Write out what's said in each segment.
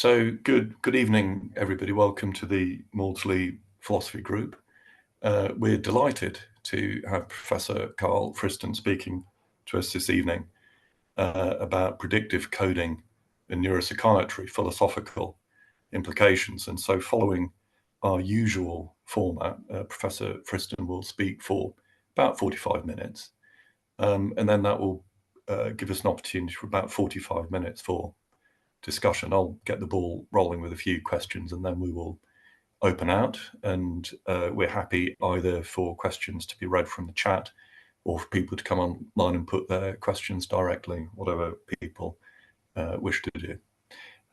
So good evening, everybody. Welcome to the Maudsley Philosophy Group. We're delighted to have Professor Karl Friston speaking to us this evening about predictive coding and neuropsychiatry philosophical implications. And so following our usual format, Professor Friston will speak for about 45 minutes. And then that will give us an opportunity for about 45 minutes for discussion. I'll get the ball rolling with a few questions and then we will open out, and we're happy either for questions to be read from the chat or for people to come online and put their questions directly, whatever people wish to do.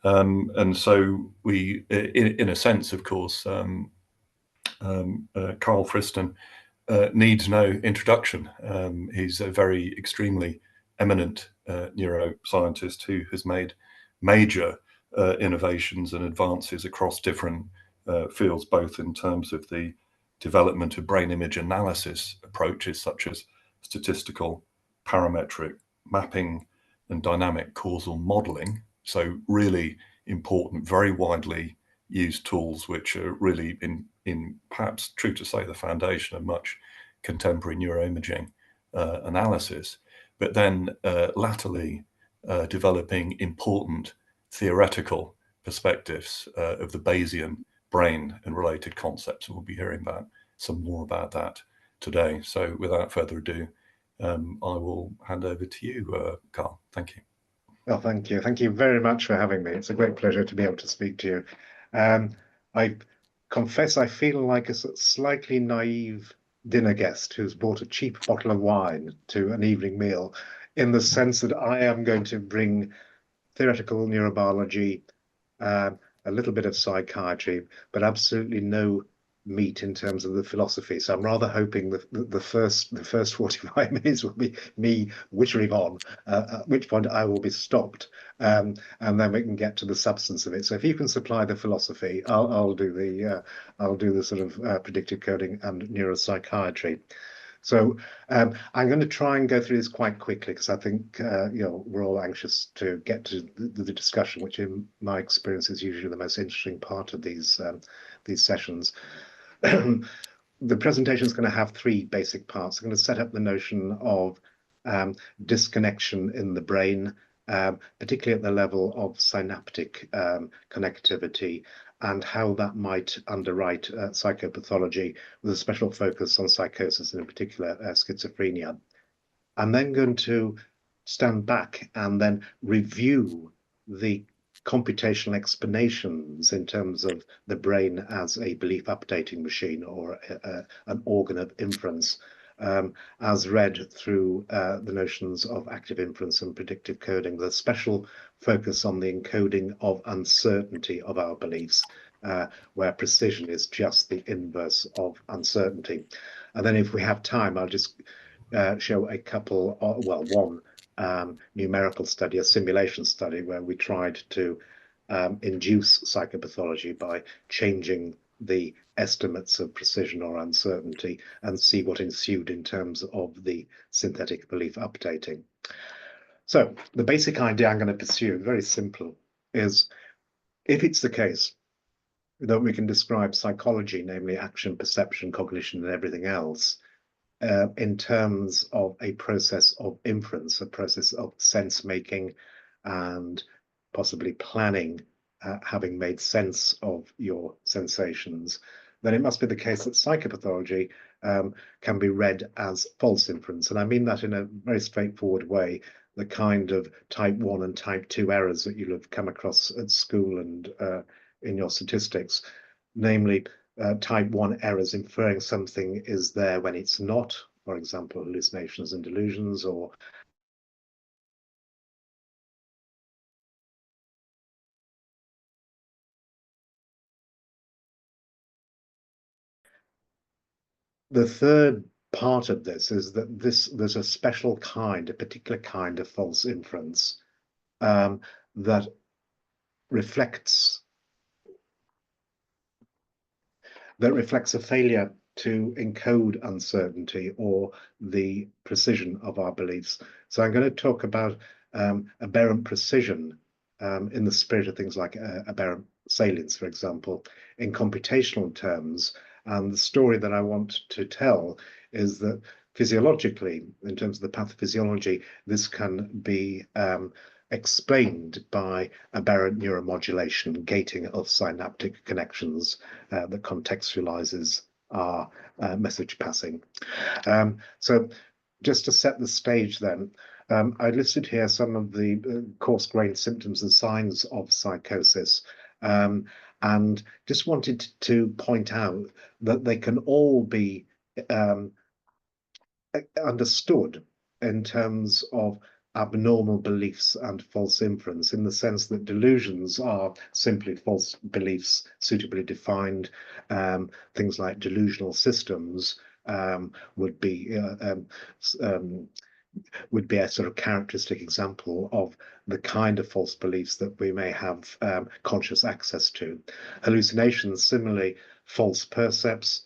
And so we, in a sense, of course, Karl Friston needs no introduction. He's a very extremely eminent neuroscientist who has made major innovations and advances across different fields, both in terms of the development of brain image analysis approaches such as statistical parametric mapping and dynamic causal modeling. So really important, very widely used tools, which are really in perhaps, true to say, the foundation of much contemporary neuroimaging analysis. But then latterly developing important theoretical perspectives of the Bayesian brain and related concepts. And we'll be hearing about some more about that today. So without further ado, I will hand over to you, Karl. Thank you. Well, thank you. Thank you very much for having me. It's a great pleasure to be able to speak to you. I confess I feel like a slightly naive dinner guest who's bought a cheap bottle of wine to an evening meal, in the sense that I am going to bring theoretical neurobiology, a little bit of psychiatry, but absolutely no meat in terms of the philosophy. So I'm rather hoping that the first 45 minutes will be me wittering on, at which point I will be stopped, and then we can get to the substance of it. So if you can supply the philosophy, I'll do the sort of predictive coding and neuropsychiatry. So I'm going to try and go through this quite quickly because I think we're all anxious to get to the discussion, which in my experience is usually the most interesting part of these sessions. The presentation is going to have three basic parts. I'm going to set up the notion of disconnection in the brain, particularly at the level of synaptic connectivity, and how that might underwrite psychopathology with a special focus on psychosis and in particular schizophrenia. I'm then going to stand back and then review the computational explanations in terms of the brain as a belief updating machine or an organ of inference, as read through the notions of active inference and predictive coding, with a special focus on the encoding of uncertainty of our beliefs, where precision is just the inverse of uncertainty. And then if we have time, I'll just show a couple, one numerical study, a simulation study, where we tried to induce psychopathology by changing the estimates of precision or uncertainty and see what ensued in terms of the synthetic belief updating. So the basic idea I'm going to pursue, very simple, is if it's the case that we can describe psychology, namely action, perception, cognition, and everything else, in terms of a process of inference, a process of sense making and possibly planning, having made sense of your sensations, then it must be the case that psychopathology can be read as false inference. And I mean that in a very straightforward way, the kind of type 1 and type 2 errors that you'll have come across at school and in your statistics, namely type 1 errors inferring something is there when it's not, for example, hallucinations and delusions, or the third part of this is that there's a special kind, a particular kind of false inference that reflects a failure to encode uncertainty or the precision of our beliefs. So I'm going to talk about aberrant precision in the spirit of things like aberrant salience, for example, in computational terms. And the story that I want to tell is that physiologically, in terms of the pathophysiology, this can be explained by aberrant neuromodulation, gating of synaptic connections that contextualizes our message passing. So just to set the stage then, I listed here some of the coarse-grained symptoms and signs of psychosis, and just wanted to point out that they can all be understood in terms of abnormal beliefs and false inference, in the sense that delusions are simply false beliefs suitably defined. Things like delusional systems would be a sort of characteristic example of the kind of false beliefs that we may have conscious access to. Hallucinations, similarly, false percepts.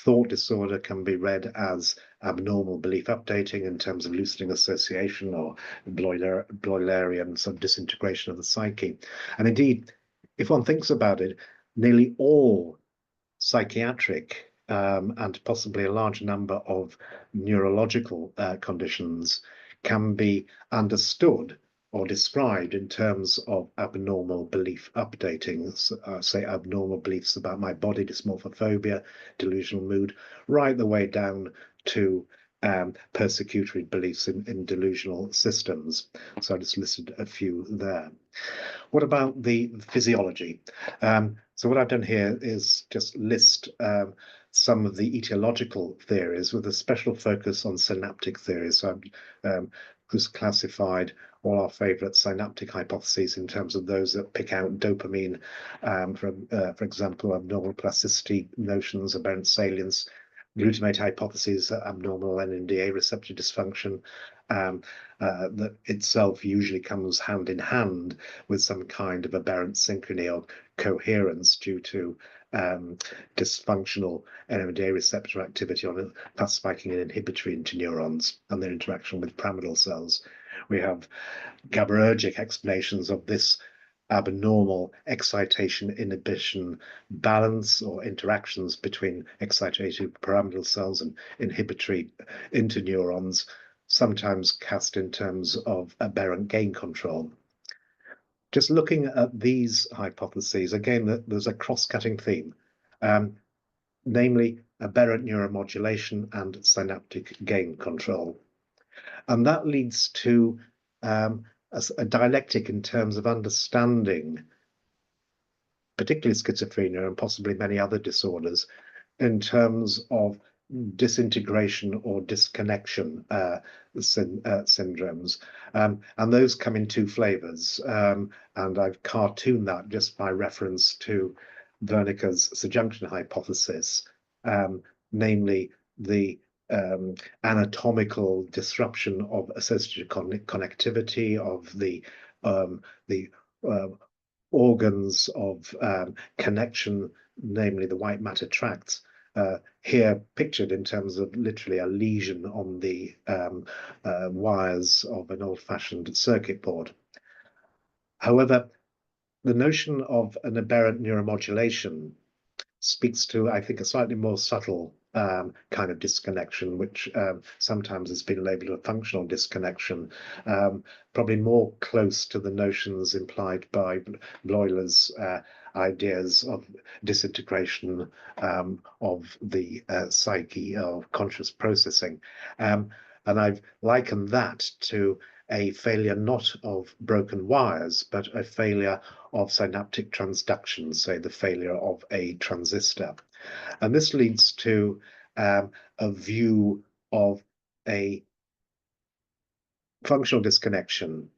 Thought disorder can be read as abnormal belief updating in terms of loosening association or Bloilerian sort of disintegration of the psyche. And indeed, if one thinks about it, nearly all psychiatric and possibly a large number of neurological conditions can be understood or described in terms of abnormal belief updating, say abnormal beliefs about my body dysmorphophobia, delusional mood, right the way down to persecutory beliefs in delusional systems. So I just listed a few there. What about the physiology? So what I've done here is just list some of the etiological theories with a special focus on synaptic theories. So I've just classified all our favorite synaptic hypotheses in terms of those that pick out dopamine, for example, abnormal plasticity notions, aberrant salience, glutamate hypotheses, abnormal NMDA receptor dysfunction, that itself usually comes hand in hand with some kind of aberrant synchrony or coherence due to dysfunctional NMDA receptor activity on fast spiking and inhibitory interneurons and their interaction with pyramidal cells. We have GABAergic explanations of this abnormal excitation inhibition balance or interactions between excitatory pyramidal cells and inhibitory interneurons, sometimes cast in terms of aberrant gain control. Just looking at these hypotheses, again, there's a cross-cutting theme, namely aberrant neuromodulation and synaptic gain control. And that leads to a dialectic in terms of understanding, particularly schizophrenia and possibly many other disorders, in terms of disintegration or disconnection syndromes. And those come in two flavors. And I've cartooned that just by reference to Wernicke's surjunction hypothesis, namely the anatomical disruption of associative connectivity of the organs of connection, namely the white matter tracts, here pictured in terms of literally a lesion on the wires of an old-fashioned circuit board. However, the notion of an aberrant neuromodulation speaks to, I think, a slightly more subtle kind of disconnection, which sometimes has been labeled a functional disconnection, probably more close to the notions implied by Bloiler's ideas of disintegration of the psyche, of conscious processing. And I've likened that to a failure not of broken wires, but a failure of synaptic transduction, say the failure of a transistor. And this leads to a view of a functional disconnection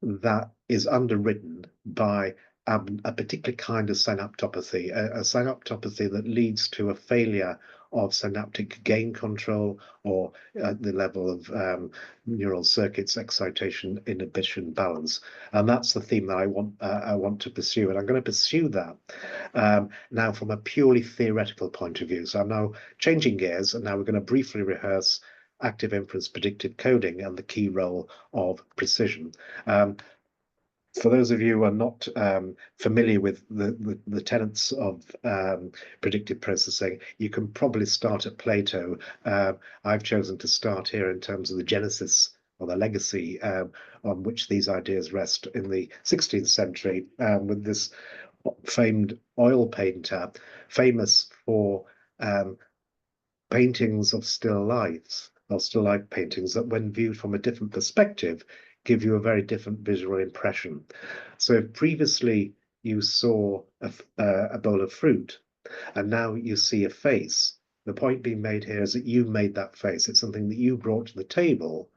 that is underwritten by a particular kind of synaptopathy, a synaptopathy that leads to a failure of synaptic gain control or at the level of neural circuits excitation inhibition balance. And that's the theme that I want to pursue, and I'm going to pursue that now from a purely theoretical point of view. So I'm now changing gears, and now we're going to briefly rehearse active inference predictive coding and the key role of precision. For those of you who are not familiar with the tenets of predictive processing, you can probably start at Plato. I've chosen to start here in terms of the genesis or the legacy on which these ideas rest in the 16th century with this famed oil painter, famous for paintings of still lifes, or still life paintings that, when viewed from a different perspective, give you a very different visual impression. So if previously you saw a bowl of fruit, and now you see a face, the point being made here is that you made that face. It's something that you brought to the table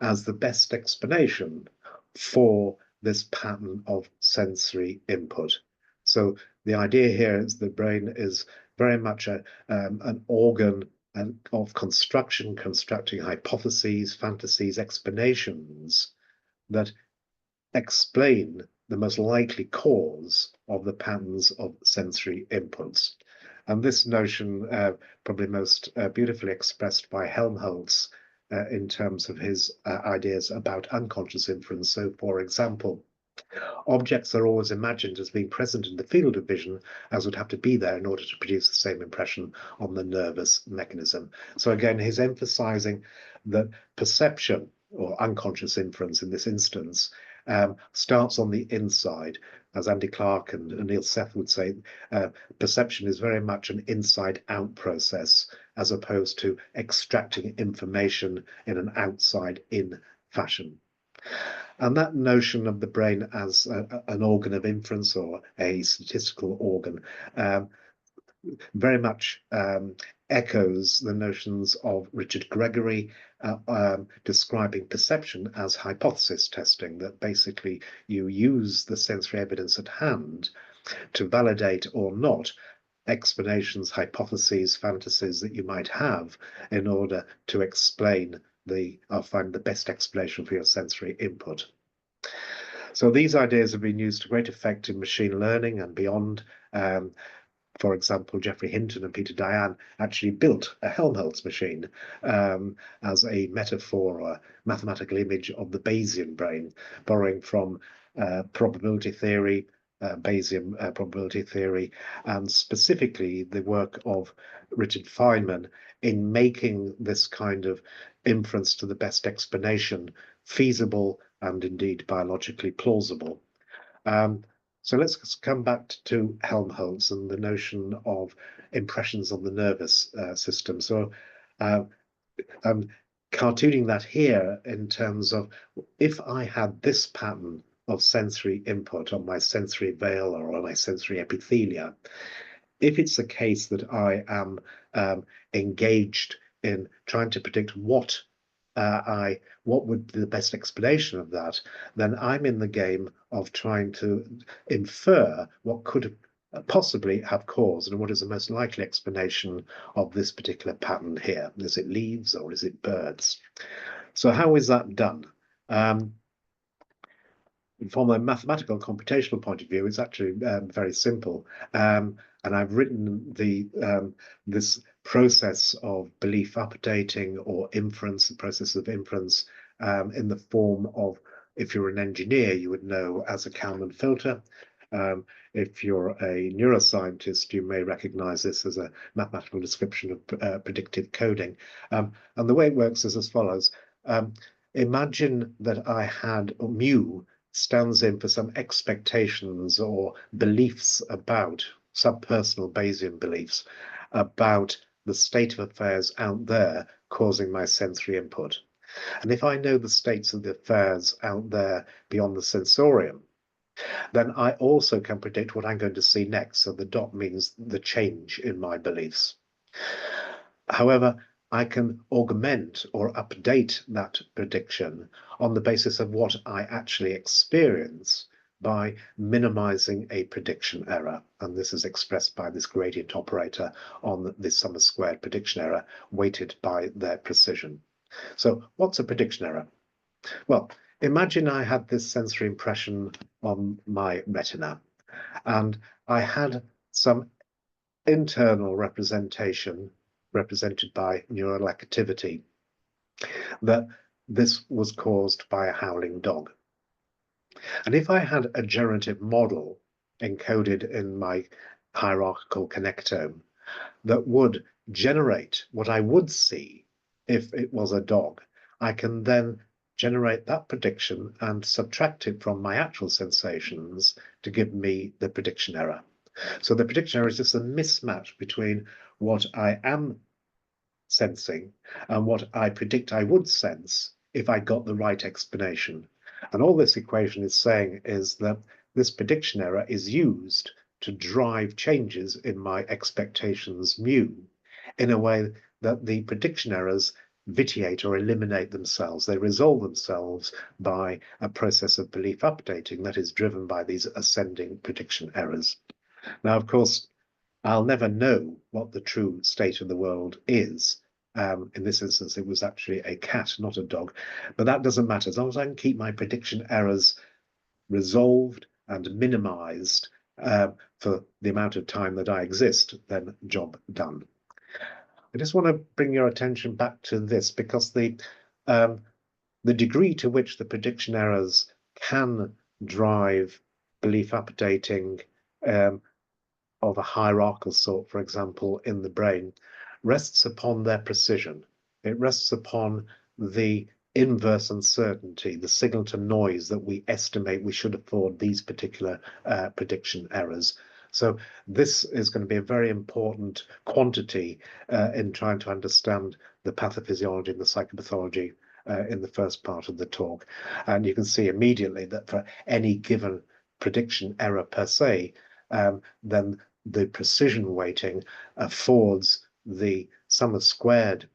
as the best explanation for this pattern of sensory input. So the idea here is the brain is very much an organ of construction, constructing hypotheses, fantasies, explanations that explain the most likely cause of the patterns of sensory inputs. And this notion probably most beautifully expressed by Helmholtz in terms of his ideas about unconscious inference. So, for example, objects are always imagined as being present in the field of vision as would have to be there in order to produce the same impression on the nervous mechanism. So again, he's emphasizing that perception, or unconscious inference in this instance, starts on the inside. As Andy Clark and Neil Seth would say, perception is very much an inside-out process as opposed to extracting information in an outside-in fashion. And that notion of the brain as an organ of inference or a statistical organ very much echoes the notions of Richard Gregory describing perception as hypothesis testing, that basically you use the sensory evidence at hand to validate or not explanations, hypotheses, fantasies that you might have in order to explain or find the best explanation for your sensory input. So these ideas have been used to great effect in machine learning and beyond. For example, Geoffrey Hinton and Peter Dayan actually built a Helmholtz machine as a metaphor or a mathematical image of the Bayesian brain, borrowing from probability theory, Bayesian probability theory, and specifically the work of Richard Feynman in making this kind of inference to the best explanation feasible and indeed biologically plausible. So let's come back to Helmholtz and the notion of impressions on the nervous system. So I'm cartooning that here in terms of, if I had this pattern of sensory input on my sensory veil or on my sensory epithelia, if it's the case that I am engaged in trying to predict what would be the best explanation of that, then I'm in the game of trying to infer what could possibly have caused and what is the most likely explanation of this particular pattern here. Is it leaves or is it birds? So how is that done? From a mathematical computational point of view, it's actually very simple. And I've written this process of belief updating or inference, the process of inference, in the form of, if you're an engineer, you would know as a Kalman filter. If you're a neuroscientist, you may recognize this as a mathematical description of predictive coding. And the way it works is as follows. Imagine that I had mu stands in for some expectations or beliefs about subpersonal Bayesian beliefs about the state of affairs out there causing my sensory input. And if I know the states of the affairs out there beyond the sensorium, then I also can predict what I'm going to see next. So the dot means the change in my beliefs. However, I can augment or update that prediction on the basis of what I actually experience by minimizing a prediction error. And this is expressed by this gradient operator on the sum squared prediction error, weighted by their precision. So what's a prediction error? Well, imagine I had this sensory impression on my retina, and I had some internal representation represented by neural activity, that this was caused by a howling dog. And if I had a generative model encoded in my hierarchical connectome that would generate what I would see if it was a dog, I can then generate that prediction and subtract it from my actual sensations to give me the prediction error. So the prediction error is just a mismatch between what I am sensing and what I predict I would sense if I got the right explanation. And all this equation is saying is that this prediction error is used to drive changes in my expectations mu in a way that the prediction errors vitiate or eliminate themselves. They resolve themselves by a process of belief updating that is driven by these ascending prediction errors. Now, of course, I'll never know what the true state of the world is. In this instance, it was actually a cat, not a dog, but that doesn't matter. As long as I can keep my prediction errors resolved and minimized for the amount of time that I exist, then job done. I just want to bring your attention back to this because the degree to which the prediction errors can drive belief updating of a hierarchical sort, for example, in the brain, rests upon their precision. It rests upon the inverse uncertainty, the signal to noise that we estimate we should afford these particular prediction errors. So this is going to be a very important quantity in trying to understand the pathophysiology and the psychopathology in the first part of the talk. And you can see immediately that for any given prediction error per se, then the precision weighting affords the sum of squared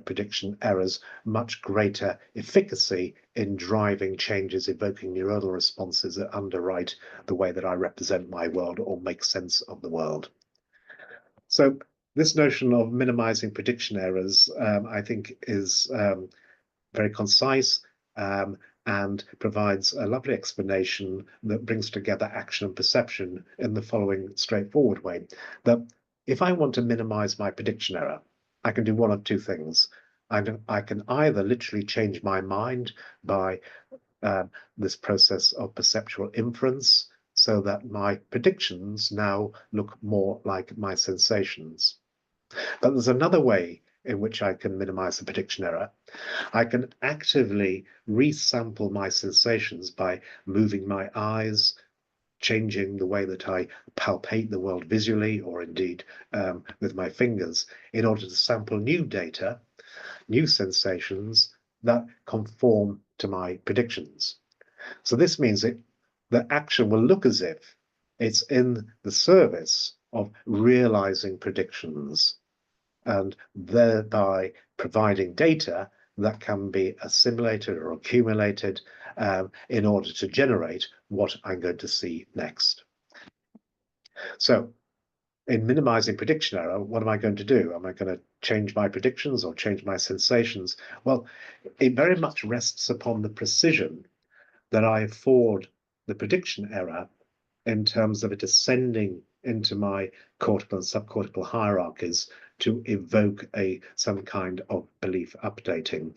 prediction errors much greater efficacy in driving changes, evoking neuronal responses that underwrite the way that I represent my world or make sense of the world. So this notion of minimizing prediction errors, I think, is very concise and provides a lovely explanation that brings together action and perception in the following straightforward way. That if I want to minimize my prediction error, I can do one of two things. I can either literally change my mind by this process of perceptual inference so that my predictions now look more like my sensations. But there's another way in which I can minimize the prediction error. I can actively resample my sensations by moving my eyes, changing the way that I palpate the world visually, or indeed with my fingers, in order to sample new data, new sensations that conform to my predictions. So this means that the action will look as if it's in the service of realizing predictions and thereby providing data that can be assimilated or accumulated in order to generate what I'm going to see next. So in minimizing prediction error, what am I going to do? Am I going to change my predictions or change my sensations? Well, it very much rests upon the precision that I afford the prediction error in terms of it ascending into my cortical and subcortical hierarchies to evoke some kind of belief updating.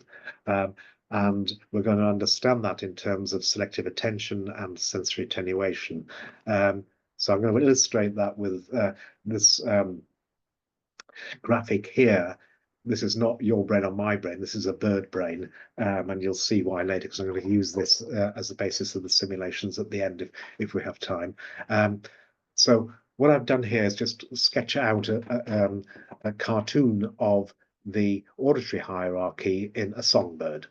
And we're going to understand that in terms of selective attention and sensory attenuation. So I'm going to illustrate that with this graphic here. This is not your brain or my brain, this is a bird brain, and you'll see why later, because I'm going to use this as the basis of the simulations at the end if we have time. So what I've done here is just sketch out a cartoon of the auditory hierarchy in a songbird.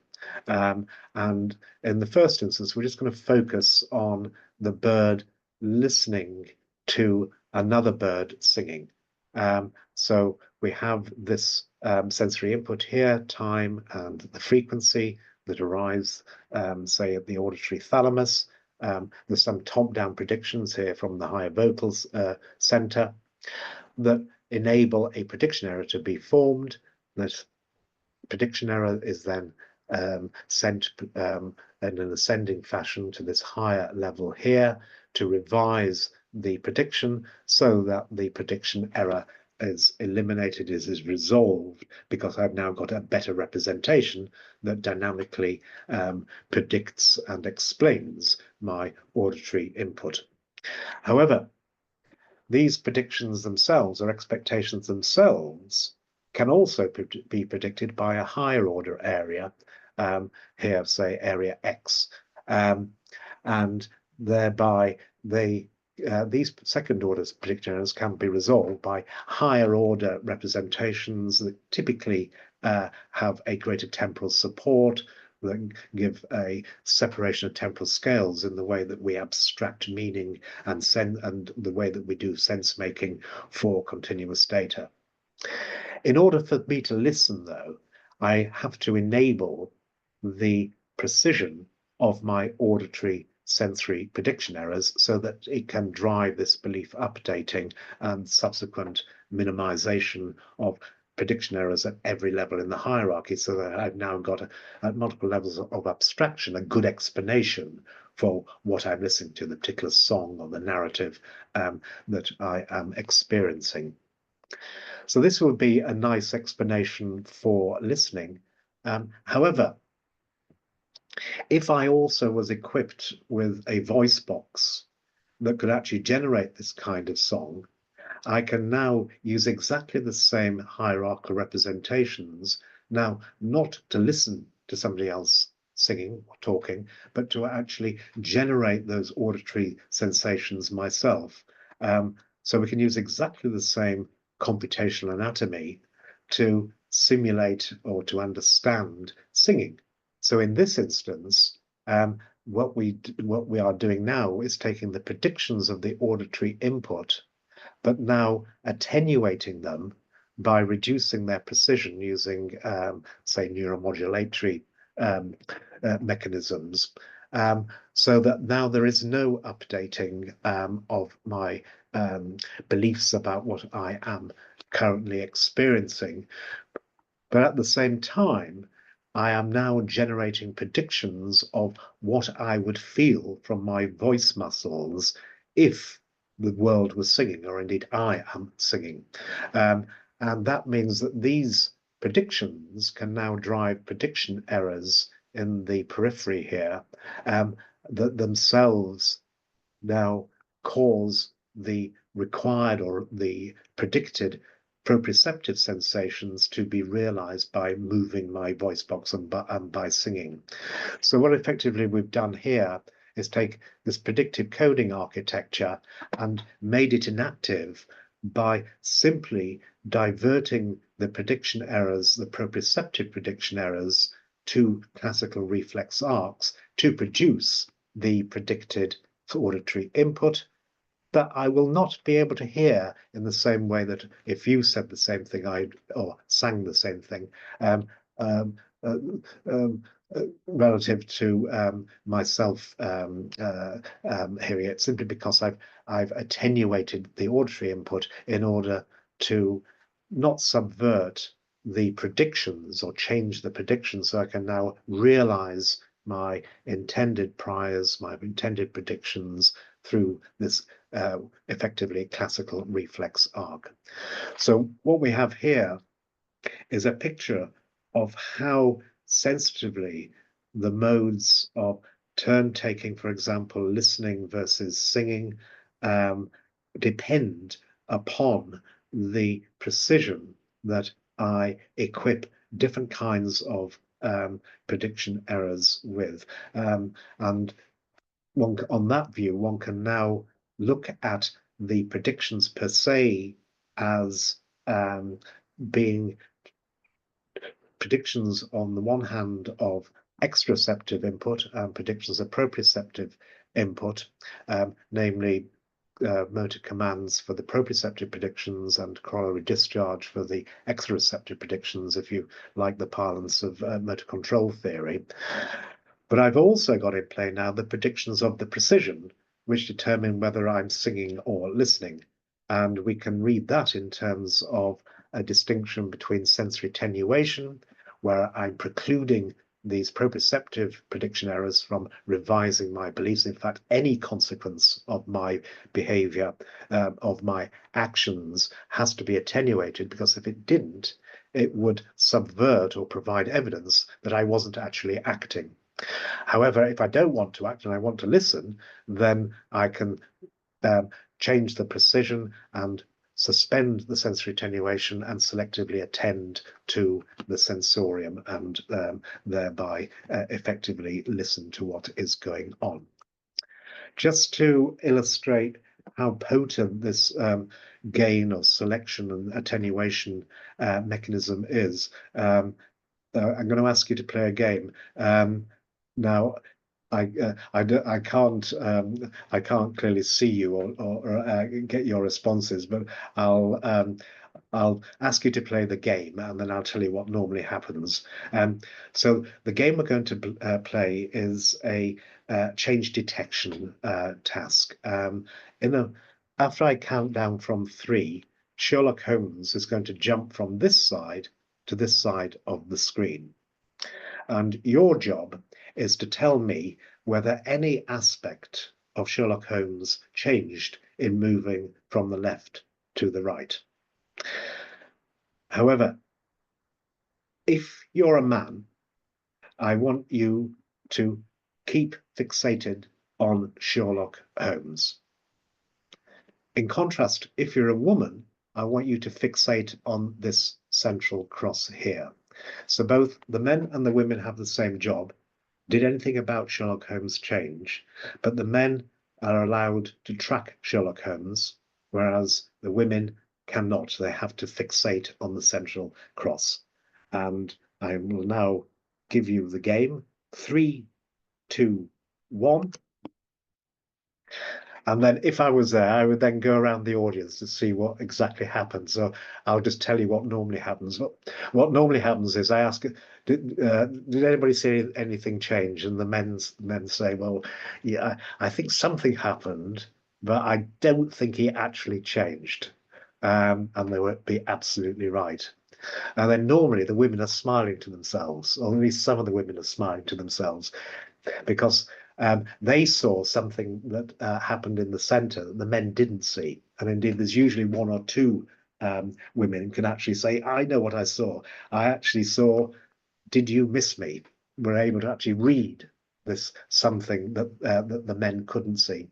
And in the first instance, we're just going to focus on the bird listening to another bird singing. So we have this sensory input here, time and the frequency that arrives, say, at the auditory thalamus. There's some top-down predictions here from the higher vocals center that enable a prediction error to be formed. That prediction error is then sent in an ascending fashion to this higher level here to revise the prediction so that the prediction error is eliminated, is resolved, because I've now got a better representation that dynamically predicts and explains my auditory input. However, these predictions themselves, or expectations themselves, can also be predicted by a higher order area, here, say, area X, and thereby these second order prediction errors can be resolved by higher order representations that typically have a greater temporal support, that give a separation of temporal scales in the way that we abstract meaning and the way that we do sense making for continuous data. In order for me to listen, though, I have to enable the precision of my auditory sensory prediction errors so that it can drive this belief updating and subsequent minimization of prediction errors at every level in the hierarchy, so that I've now got at multiple levels of abstraction a good explanation for what I'm listening to, the particular song or the narrative that I am experiencing. So this would be a nice explanation for listening. However, if I also was equipped with a voice box that could actually generate this kind of song, I can now use exactly the same hierarchical representations, now not to listen to somebody else singing or talking, but to actually generate those auditory sensations myself. So we can use exactly the same computational anatomy to simulate or to understand singing. So in this instance, what we are doing now is taking the predictions of the auditory input, but now attenuating them by reducing their precision using, say, neuromodulatory mechanisms, so that now there is no updating of my beliefs about what I am currently experiencing. But at the same time, I am now generating predictions of what I would feel from my voice muscles if the world was singing, or indeed I am singing. And that means that these predictions can now drive prediction errors in the periphery here that themselves now cause the required or the predicted proprioceptive sensations to be realized by moving my voice box and by singing. So what effectively we've done here is take this predictive coding architecture and made it inactive by simply diverting the prediction errors, the proprioceptive prediction errors, to classical reflex arcs to produce the predicted auditory input that I will not be able to hear in the same way that if you said the same thing or sang the same thing, relative to myself hearing it, simply because I've attenuated the auditory input in order to not subvert the predictions or change the predictions, so I can now realize my intended priors, my intended predictions through this effectively classical reflex arc. So what we have here is a picture of how sensitively the modes of turn taking, for example, listening versus singing, depend upon the precision that I equip different kinds of prediction errors with. And on that view, one can now look at the predictions per se as being predictions on the one hand of extraceptive input and predictions of proprioceptive input, namely motor commands for the proprioceptive predictions and corollary discharge for the extrareceptive predictions, if you like the parlance of motor control theory. But I've also got in play now the predictions of the precision, which determine whether I'm singing or listening. And we can read that in terms of a distinction between sensory attenuation, where I'm precluding these proprioceptive prediction errors from revising my beliefs. In fact, any consequence of my behavior, of my actions, has to be attenuated, because if it didn't, it would subvert or provide evidence that I wasn't actually acting. However, if I don't want to act and I want to listen, then I can change the precision and suspend the sensory attenuation and selectively attend to the sensorium, and thereby effectively listen to what is going on. Just to illustrate how potent this gain of selection and attenuation mechanism is, I'm going to ask you to play a game. Now, I can't clearly see you or get your responses, but I'll ask you to play the game, and then I'll tell you what normally happens. So the game we're going to play is a change detection task. After I count down from 3, Sherlock Holmes is going to jump from this side to this side of the screen. And your job is to tell me whether any aspect of Sherlock Holmes changed in moving from the left to the right. However, if you're a man, I want you to keep fixated on Sherlock Holmes. In contrast, if you're a woman, I want you to fixate on this central cross here. So both the men and the women have the same job. Did anything about Sherlock Holmes change? But the men are allowed to track Sherlock Holmes, whereas the women cannot. They have to fixate on the central cross. And I will now give you the game. 3, 2, 1. And then if I was there, I would then go around the audience to see what exactly happened. So I'll just tell you what normally happens. What normally happens is I ask, did anybody see anything change? And the men say, well, yeah, I think something happened, but I don't think he actually changed. And they would be absolutely right. And then normally the women are smiling to themselves, or at least some of the women are smiling to themselves, because they saw something that happened in the center that the men didn't see. And indeed, there's usually 1 or 2 women who can actually say, I know what I saw. I actually saw, did you miss me? We're able to actually read this something that, that the men couldn't see.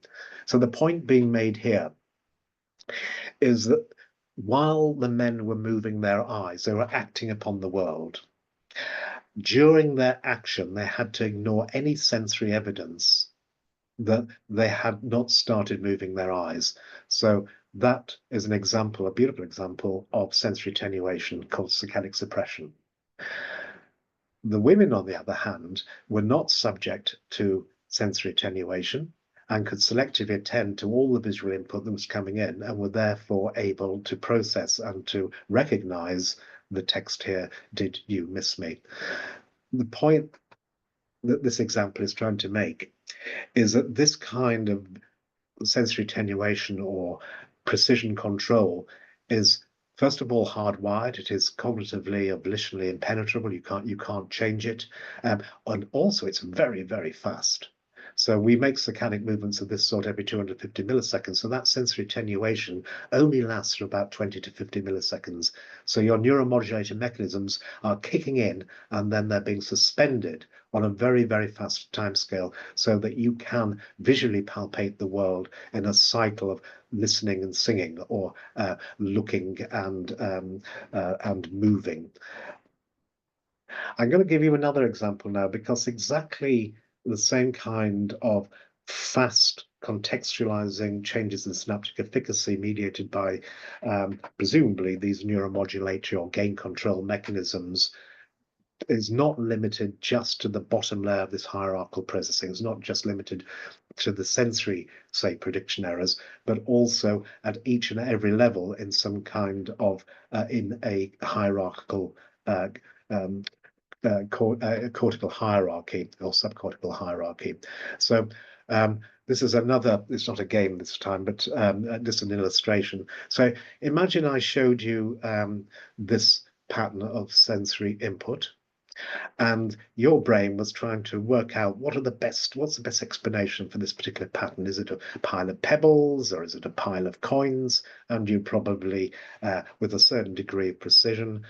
So the point being made here is that while the men were moving their eyes, they were acting upon the world. During their action, they had to ignore any sensory evidence that they had not started moving their eyes. So that is an example, a beautiful example of sensory attenuation called saccadic suppression. The women, on the other hand, were not subject to sensory attenuation and could selectively attend to all the visual input that was coming in, and were therefore able to process and to recognize the text here, did you miss me? The point that this example is trying to make is that this kind of sensory attenuation or precision control is, first of all, hardwired. It is cognitively or volitionally impenetrable. You can't change it, and also it's very, very fast. So we make saccadic movements of this sort every 250 milliseconds. So that sensory attenuation only lasts for about 20 to 50 milliseconds. So your neuromodulator mechanisms are kicking in, and then they're being suspended on a very, very fast timescale, so that you can visually palpate the world in a cycle of listening and singing, or looking and moving. I'm going to give you another example now, because exactly the same kind of fast contextualizing changes in synaptic efficacy mediated by presumably these neuromodulatory or gain control mechanisms is not limited just to the bottom layer of this hierarchical processing. It's not just limited to the sensory, say, prediction errors, but also at each and every level in some kind of in a hierarchical cortical hierarchy or subcortical hierarchy. So this is another, it's not a game this time, but just an illustration. So imagine I showed you this pattern of sensory input. And your brain was trying to work out what's the best explanation for this particular pattern. Is it a pile of pebbles or is it a pile of coins? And you probably, with a certain degree of precision,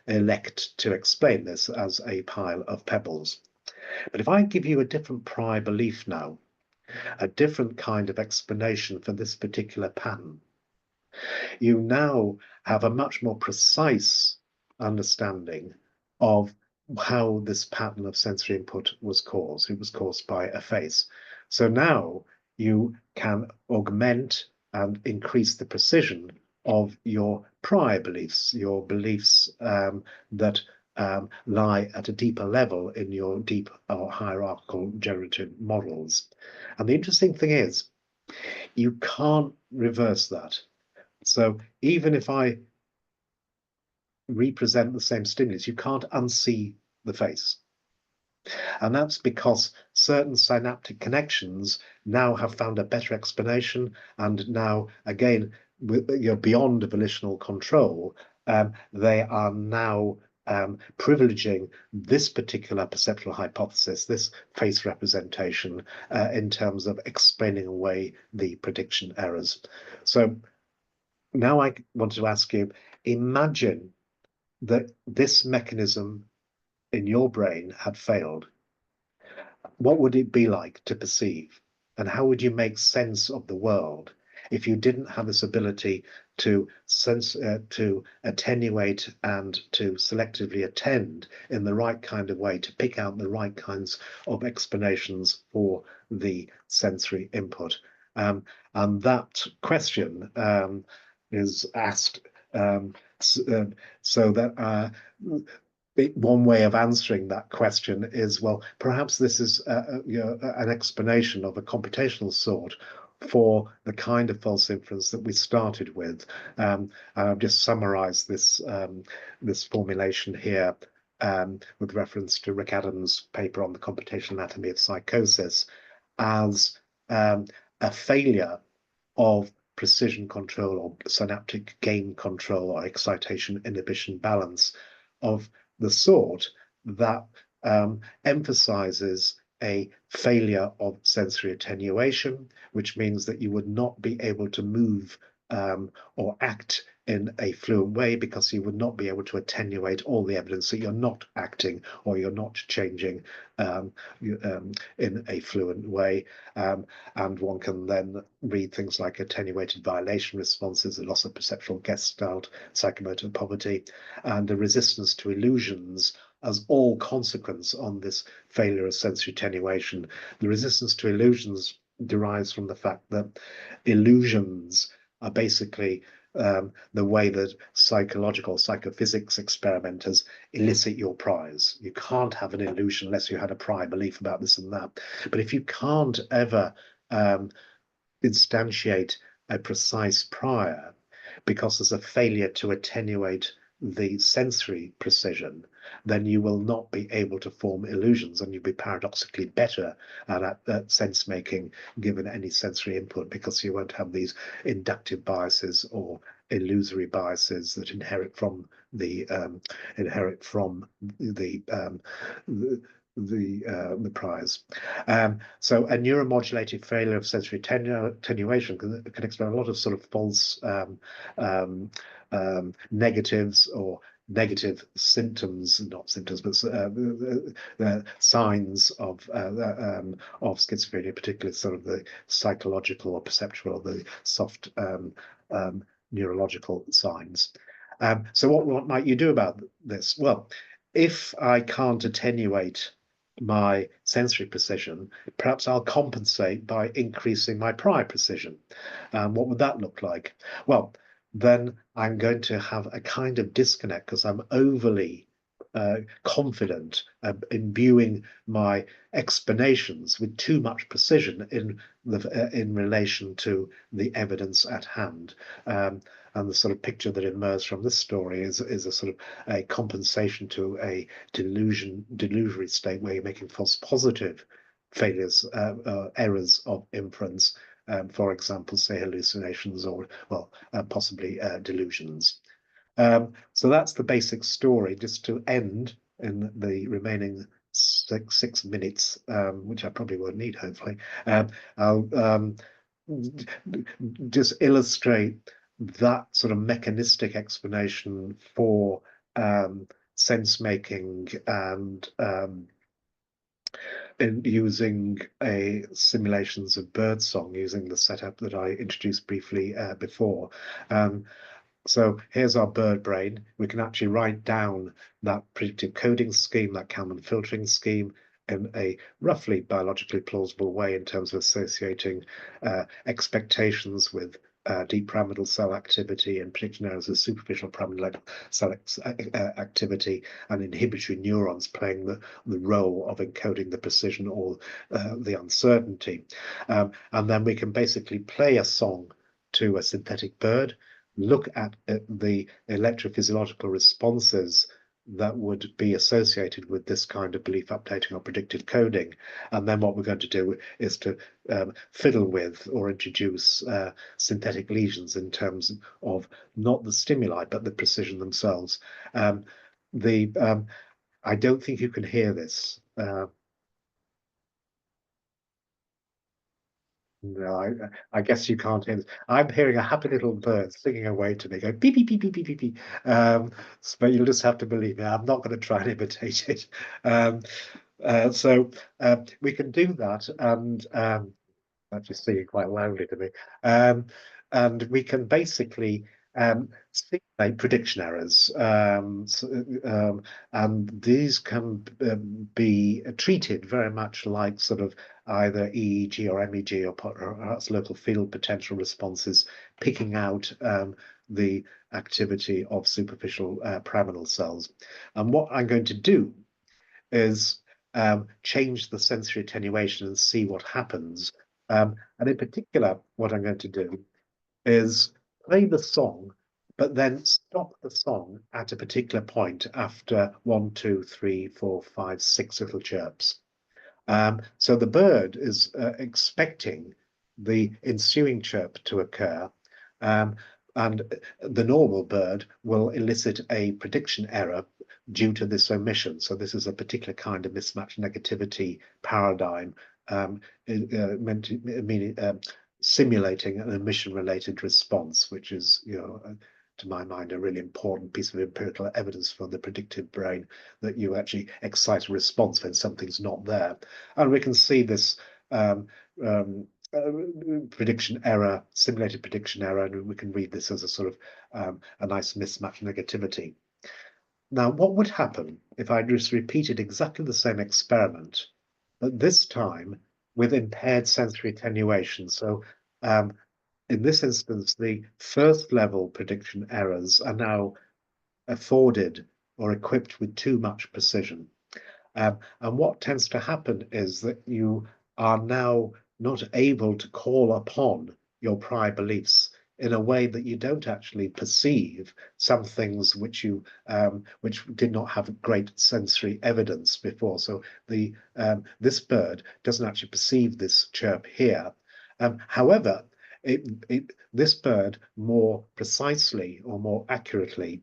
elect to explain this as a pile of pebbles. But if I give you a different prior belief now, a different kind of explanation for this particular pattern, you now have a much more precise understanding of how this pattern of sensory input was caused. It was caused by a face. So now you can augment and increase the precision of your prior beliefs, your beliefs that lie at a deeper level in your deep or hierarchical generative models. And the interesting thing is, you can't reverse that. So even if I represent the same stimulus, you can't unsee the face. And that's because certain synaptic connections now have found a better explanation. And now, again, beyond volitional control, they are now privileging this particular perceptual hypothesis, this face representation, in terms of explaining away the prediction errors. So now I want to ask you, imagine that this mechanism in your brain had failed. What would it be like to perceive? And how would you make sense of the world if you didn't have this ability to to attenuate and to selectively attend in the right kind of way, to pick out the right kinds of explanations for the sensory input? And that question is asked so that one way of answering that question is, well, perhaps this is an explanation of a computational sort for the kind of false inference that we started with. I've just summarized this formulation here with reference to Rick Adams' paper on the computational anatomy of psychosis as a failure of precision control or synaptic gain control or excitation inhibition balance of the sort that emphasizes a failure of sensory attenuation, which means that you would not be able to move or act in a fluent way because you would not be able to attenuate all the evidence that you're not acting or you're not changing in a fluent way. And one can then read things like attenuated violation responses, a loss of perceptual gestalt, psychomotor poverty, and a resistance to illusions as all consequence on this failure of sensory attenuation. The resistance to illusions derives from the fact that illusions are basically the way that psychophysics experimenters elicit your prize. You can't have an illusion unless you had a prior belief about this and that. But if you can't ever instantiate a precise prior because there's a failure to attenuate the sensory precision, then you will not be able to form illusions, and you'll be paradoxically better at sense making given any sensory input because you won't have these inductive biases or illusory biases that inherit from the priors. So a neuromodulated failure of sensory attenuation can explain a lot of sort of false negatives or negative symptoms, not symptoms, but signs of schizophrenia, particularly sort of the psychological or perceptual or the soft neurological signs. So what might you do about this? Well, if I can't attenuate my sensory precision, perhaps I'll compensate by increasing my prior precision. What would that look like? Well, then I'm going to have a kind of disconnect because I'm overly confident, imbuing my explanations with too much precision in relation to the evidence at hand. And the sort of picture that emerged from this story is a sort of a compensation to a delusory state where you're making false positive failures, errors of inference. For example, say hallucinations or, well, possibly delusions. So that's the basic story. Just to end, in the remaining six minutes, which I probably won't need, hopefully, I'll just illustrate that sort of mechanistic explanation for sense making and in using simulations of birdsong using the setup that I introduced briefly before. So here's our bird brain. We can actually write down that predictive coding scheme, that Kalman filtering scheme, in a roughly biologically plausible way in terms of associating expectations with deep pyramidal cell activity and prediction errors of superficial pyramidal cell activity, and inhibitory neurons playing the role of encoding the precision or the uncertainty. And then we can basically play a song to a synthetic bird, look at the electrophysiological responses that would be associated with this kind of belief updating or predictive coding. And then what we're going to do is to fiddle with or introduce synthetic lesions in terms of not the stimuli, but the precision themselves. I don't think you can hear this. No, I guess you can't hear this. I'm hearing a happy little bird singing away to me, going beep, beep, beep, beep, beep, beep, beep. But you'll just have to believe me. I'm not going to try and imitate it. So we can do that, and actually singing quite loudly to me. And we can basically simulate prediction errors. And these can be treated very much like sort of either EEG or MEG or perhaps local field potential responses, picking out the activity of superficial pyramidal cells. And what I'm going to do is change the sensory attenuation and see what happens. And in particular, what I'm going to do is play the song, but then stop the song at a particular point after 1, 2, 3, 4, 5, 6 little chirps. So the bird is expecting the ensuing chirp to occur, and the normal bird will elicit a prediction error due to this omission. So this is a particular kind of mismatch negativity paradigm, simulating an omission-related response, which is, to my mind, a really important piece of empirical evidence for the predictive brain, that you actually excite a response when something's not there. And we can see this prediction error, simulated prediction error, and we can read this as a sort of a nice mismatch negativity. Now, what would happen if I just repeated exactly the same experiment, but this time with impaired sensory attenuation? So in this instance, the first level prediction errors are now afforded or equipped with too much precision. And what tends to happen is that you are now not able to call upon your prior beliefs in a way that you don't actually perceive some things which you which did not have great sensory evidence before. So the this bird doesn't actually perceive this chirp here. However, this bird more precisely or more accurately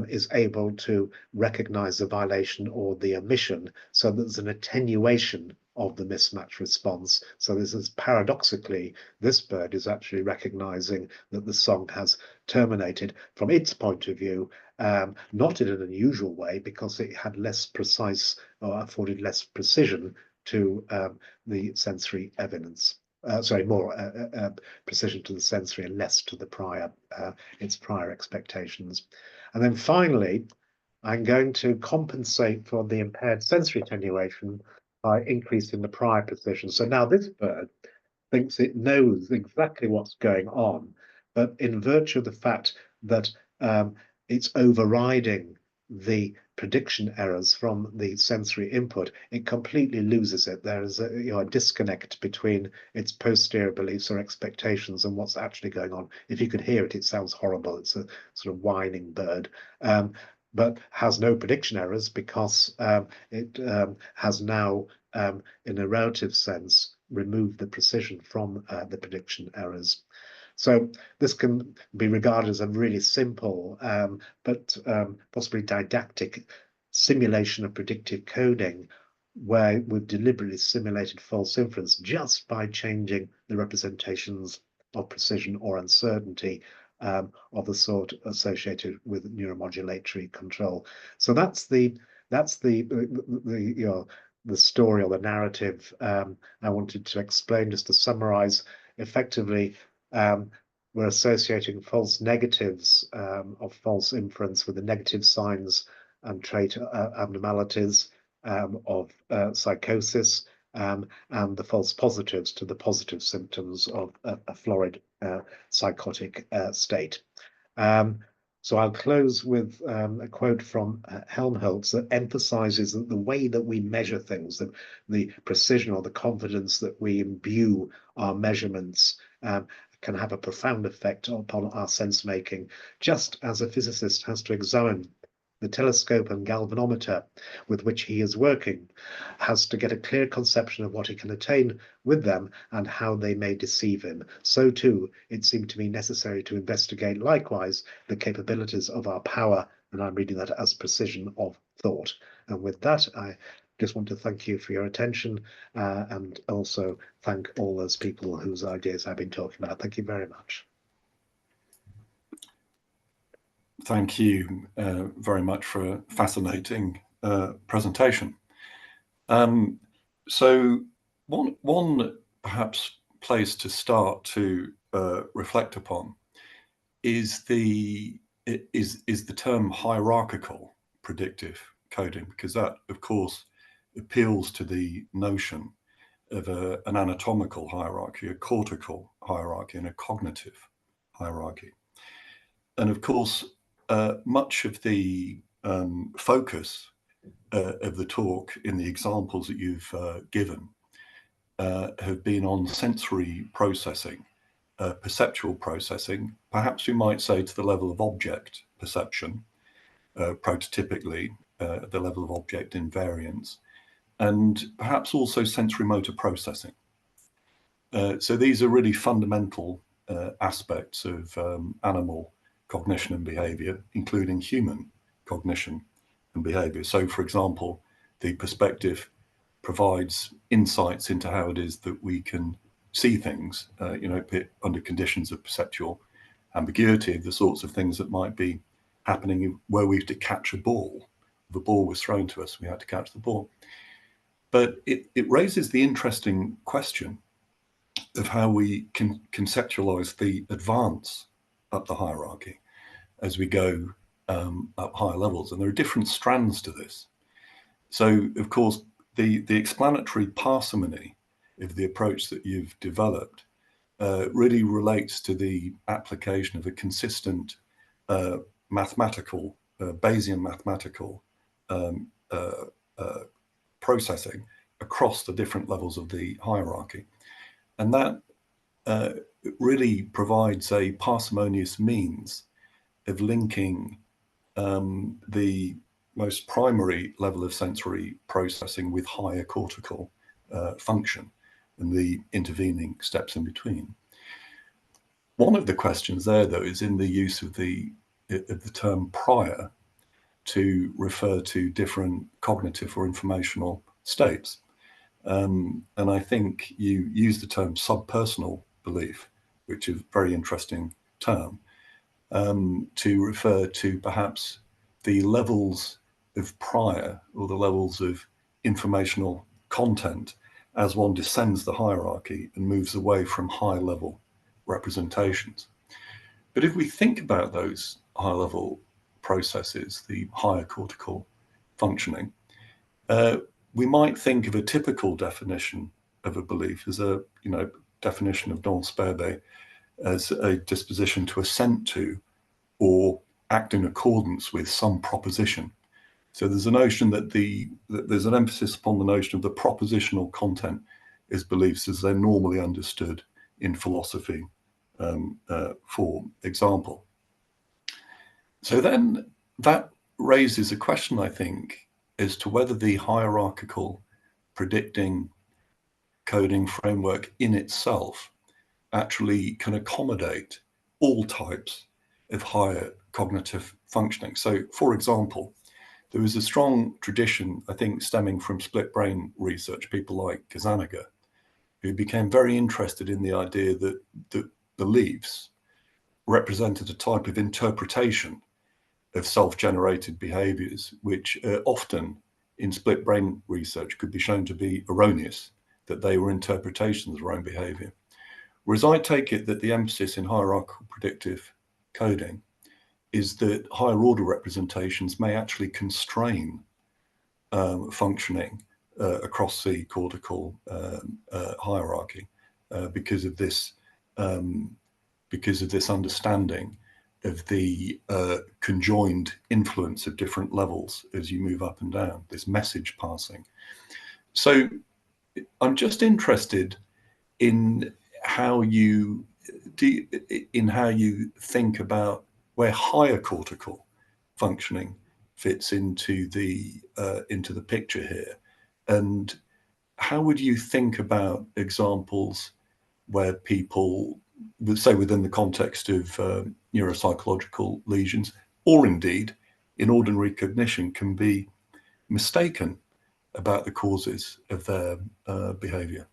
is able to recognize the violation or the omission, so that there's an attenuation of the mismatch response. So this is paradoxically, this bird is actually recognizing that the song has terminated from its point of view, not in an unusual way, because it had less precise or afforded less precision to the sensory evidence. More precision to the sensory and less to the prior, its prior expectations. And then finally, I'm going to compensate for the impaired sensory attenuation by increasing the prior precision. So now this bird thinks it knows exactly what's going on, but in virtue of the fact that it's overriding the prediction errors from the sensory input, it completely loses it. There is a disconnect between its posterior beliefs or expectations and what's actually going on. If you could hear it, it sounds horrible. It's a sort of whining bird, but has no prediction errors because it has now, in a relative sense, removed the precision from the prediction errors. So this can be regarded as a really simple but possibly didactic simulation of predictive coding, where we've deliberately simulated false inference just by changing the representations of precision or uncertainty of the sort associated with neuromodulatory control. So that's the story or the narrative I wanted to explain. Just to summarize, effectively, we're associating false negatives of false inference with the negative signs and trait abnormalities of psychosis, and the false positives to the positive symptoms of a florid psychotic state. So I'll close with a quote from Helmholtz that emphasizes that the way that we measure things, that the precision or the confidence that we imbue our measurements can have a profound effect upon our sense making, just as a physicist has to examine the telescope and galvanometer with which he is working, has to get a clear conception of what he can attain with them and how they may deceive him. So too, it seemed to me necessary to investigate likewise the capabilities of our power, and I'm reading that as precision of thought. And with that, I just want to thank you for your attention and also thank all those people whose ideas I've been talking about. Thank you very much. Thank you very much for a fascinating presentation. So one perhaps place to start to reflect upon is the term hierarchical predictive coding, because that, of course, appeals to the notion of an anatomical hierarchy, a cortical hierarchy, and a cognitive hierarchy. And of course, much of the focus of the talk in the examples that you've given have been on sensory processing, perceptual processing, perhaps we might say to the level of object perception, prototypically the level of object invariance, and perhaps also sensory motor processing. So these are really fundamental aspects of animal cognition and behavior, including human cognition and behavior. So, for example, the perspective provides insights into how it is that we can see things, under conditions of perceptual ambiguity, the sorts of things that might be happening where we have to catch a ball. The ball was thrown to us, we had to catch the ball. But it raises the interesting question of how we can conceptualize the advance up the hierarchy as we go up higher levels. And there are different strands to this. So, of course, the explanatory parsimony of the approach that you've developed really relates to the application of a consistent mathematical, Bayesian mathematical processing across the different levels of the hierarchy. And that really provides a parsimonious means of linking the most primary level of sensory processing with higher cortical function and the intervening steps in between. One of the questions there, though, is in the use of the term prior to refer to different cognitive or informational states. And I think you use the term subpersonal belief, which is a very interesting term, to refer to perhaps the levels of prior or the levels of informational content as one descends the hierarchy and moves away from high level representations. But if we think about those high level processes, the higher cortical functioning, we might think of a typical definition of a belief as a definition of Don Sperbe as a disposition to assent to or act in accordance with some proposition. So there's a notion that there's an emphasis upon the notion of the propositional content as beliefs as they're normally understood in philosophy, for example. So then that raises a question, I think, as to whether the hierarchical predicting coding framework in itself actually can accommodate all types of higher cognitive functioning. So, for example, there was a strong tradition, I think, stemming from split brain research, people like Kazanaga, who became very interested in the idea that beliefs represented a type of interpretation of self-generated behaviors, which often in split brain research could be shown to be erroneous, that they were interpretations of our own behavior. Whereas I take it that the emphasis in hierarchical predictive coding is that higher order representations may actually constrain functioning across the cortical hierarchy because of this understanding of the conjoined influence of different levels as you move up and down, this message passing. So I'm just interested in how you think about where higher cortical functioning fits into the picture here, and how would you think about examples where people, say within the context of neuropsychological lesions, or indeed in ordinary cognition, can be mistaken about the causes of their behavior?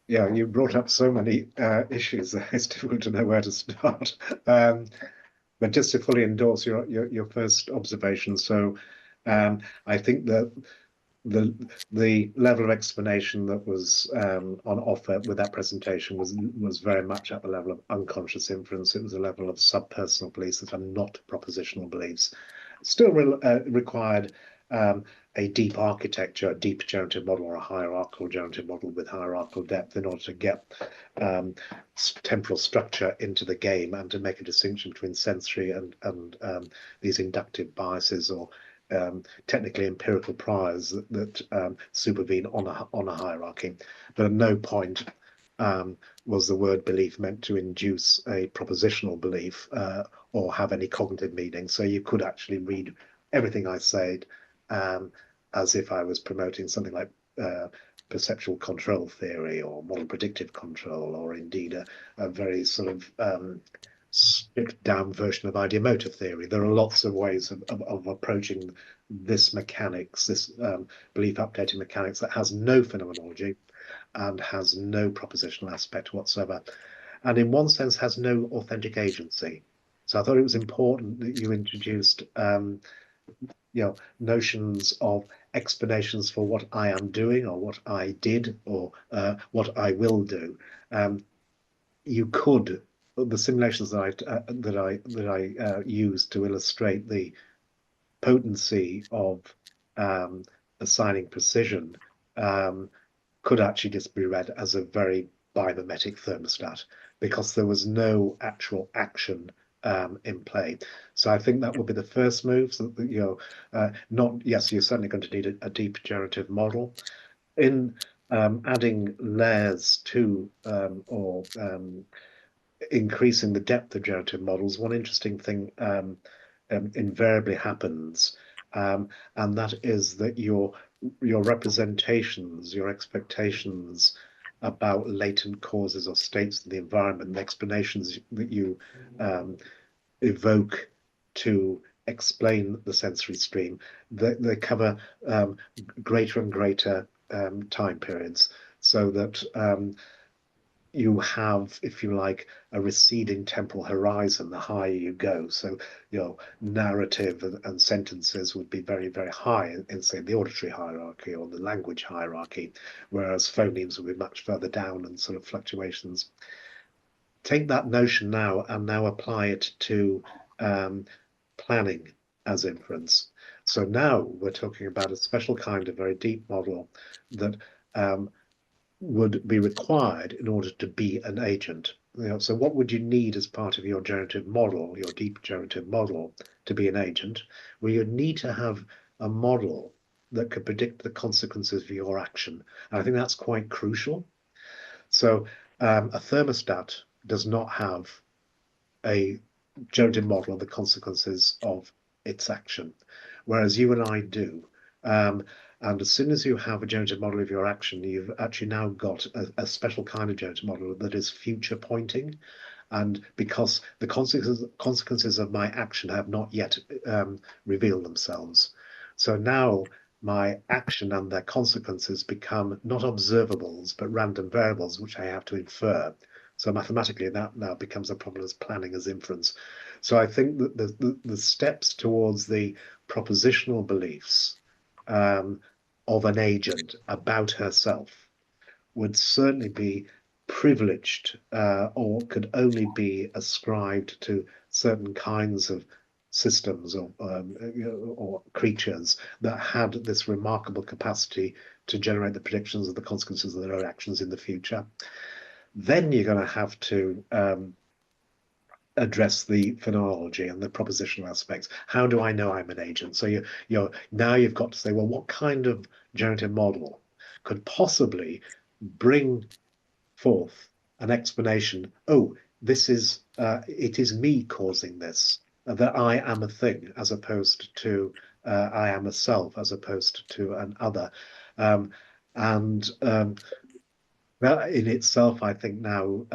Yeah, you brought up so many issues that it's difficult to know where to start. But just to fully endorse your first observation, so I think that the level of explanation that was on offer with that presentation was very much at the level of unconscious inference. It was a level of subpersonal beliefs that are not propositional beliefs. Still required a deep architecture, a deep generative model, or a hierarchical generative model with hierarchical depth in order to get temporal structure into the game and to make a distinction between sensory and these inductive biases or technically empirical priors that supervene on a hierarchy. But at no point was the word belief meant to induce a propositional belief or have any cognitive meaning. So you could actually read everything I said as if I was promoting something like perceptual control theory or model predictive control, or indeed a very sort of stripped down version of ideomotor theory. There are lots of ways of approaching this mechanics, this belief updating mechanics that has no phenomenology and has no propositional aspect whatsoever, and in one sense has no authentic agency. So I thought it was important that you introduced notions of explanations for what I am doing or what I did or what I will do. You could, the simulations that I used to illustrate the potency of assigning precision could actually just be read as a very biomimetic thermostat, because there was no actual action in play. So I think that would be the first move. So that, yes, you're certainly going to need a deep generative model. In adding layers to or increasing the depth of generative models, one interesting thing invariably happens, and that is that your representations, your expectations about latent causes or states of the environment, the explanations that you evoke to explain the sensory stream, they cover greater and greater time periods, so that you have, if you like, a receding temporal horizon the higher you go. So narrative and sentences would be very, very high in, say, the auditory hierarchy or the language hierarchy, whereas phonemes would be much further down and sort of fluctuations. Take that notion now and now apply it to planning as inference. So now we're talking about a special kind of very deep model that would be required in order to be an agent. So what would you need as part of your generative model, your deep generative model, to be an agent? Well, you'd need to have a model that could predict the consequences of your action. And I think that's quite crucial. So a thermostat does not have a generative model of the consequences of its action, whereas you and I do. And as soon as you have a generative model of your action, you've actually now got a special kind of generative model that is future pointing. And because the consequences of my action have not yet revealed themselves. So now my action and their consequences become not observables, but random variables, which I have to infer. So mathematically, that now becomes a problem as planning as inference. So I think that the steps towards the propositional beliefs of an agent about herself would certainly be privileged or could only be ascribed to certain kinds of systems or creatures that had this remarkable capacity to generate the predictions of the consequences of their own actions in the future. Then you're going to have to address the phenomenology and the propositional aspects. How do I know I'm an agent? So now you've got to say, well, what kind of generative model could possibly bring forth an explanation? Oh, this is it is me causing this. That I am a thing, as opposed to I am a self, as opposed to an other, and that in itself, I think now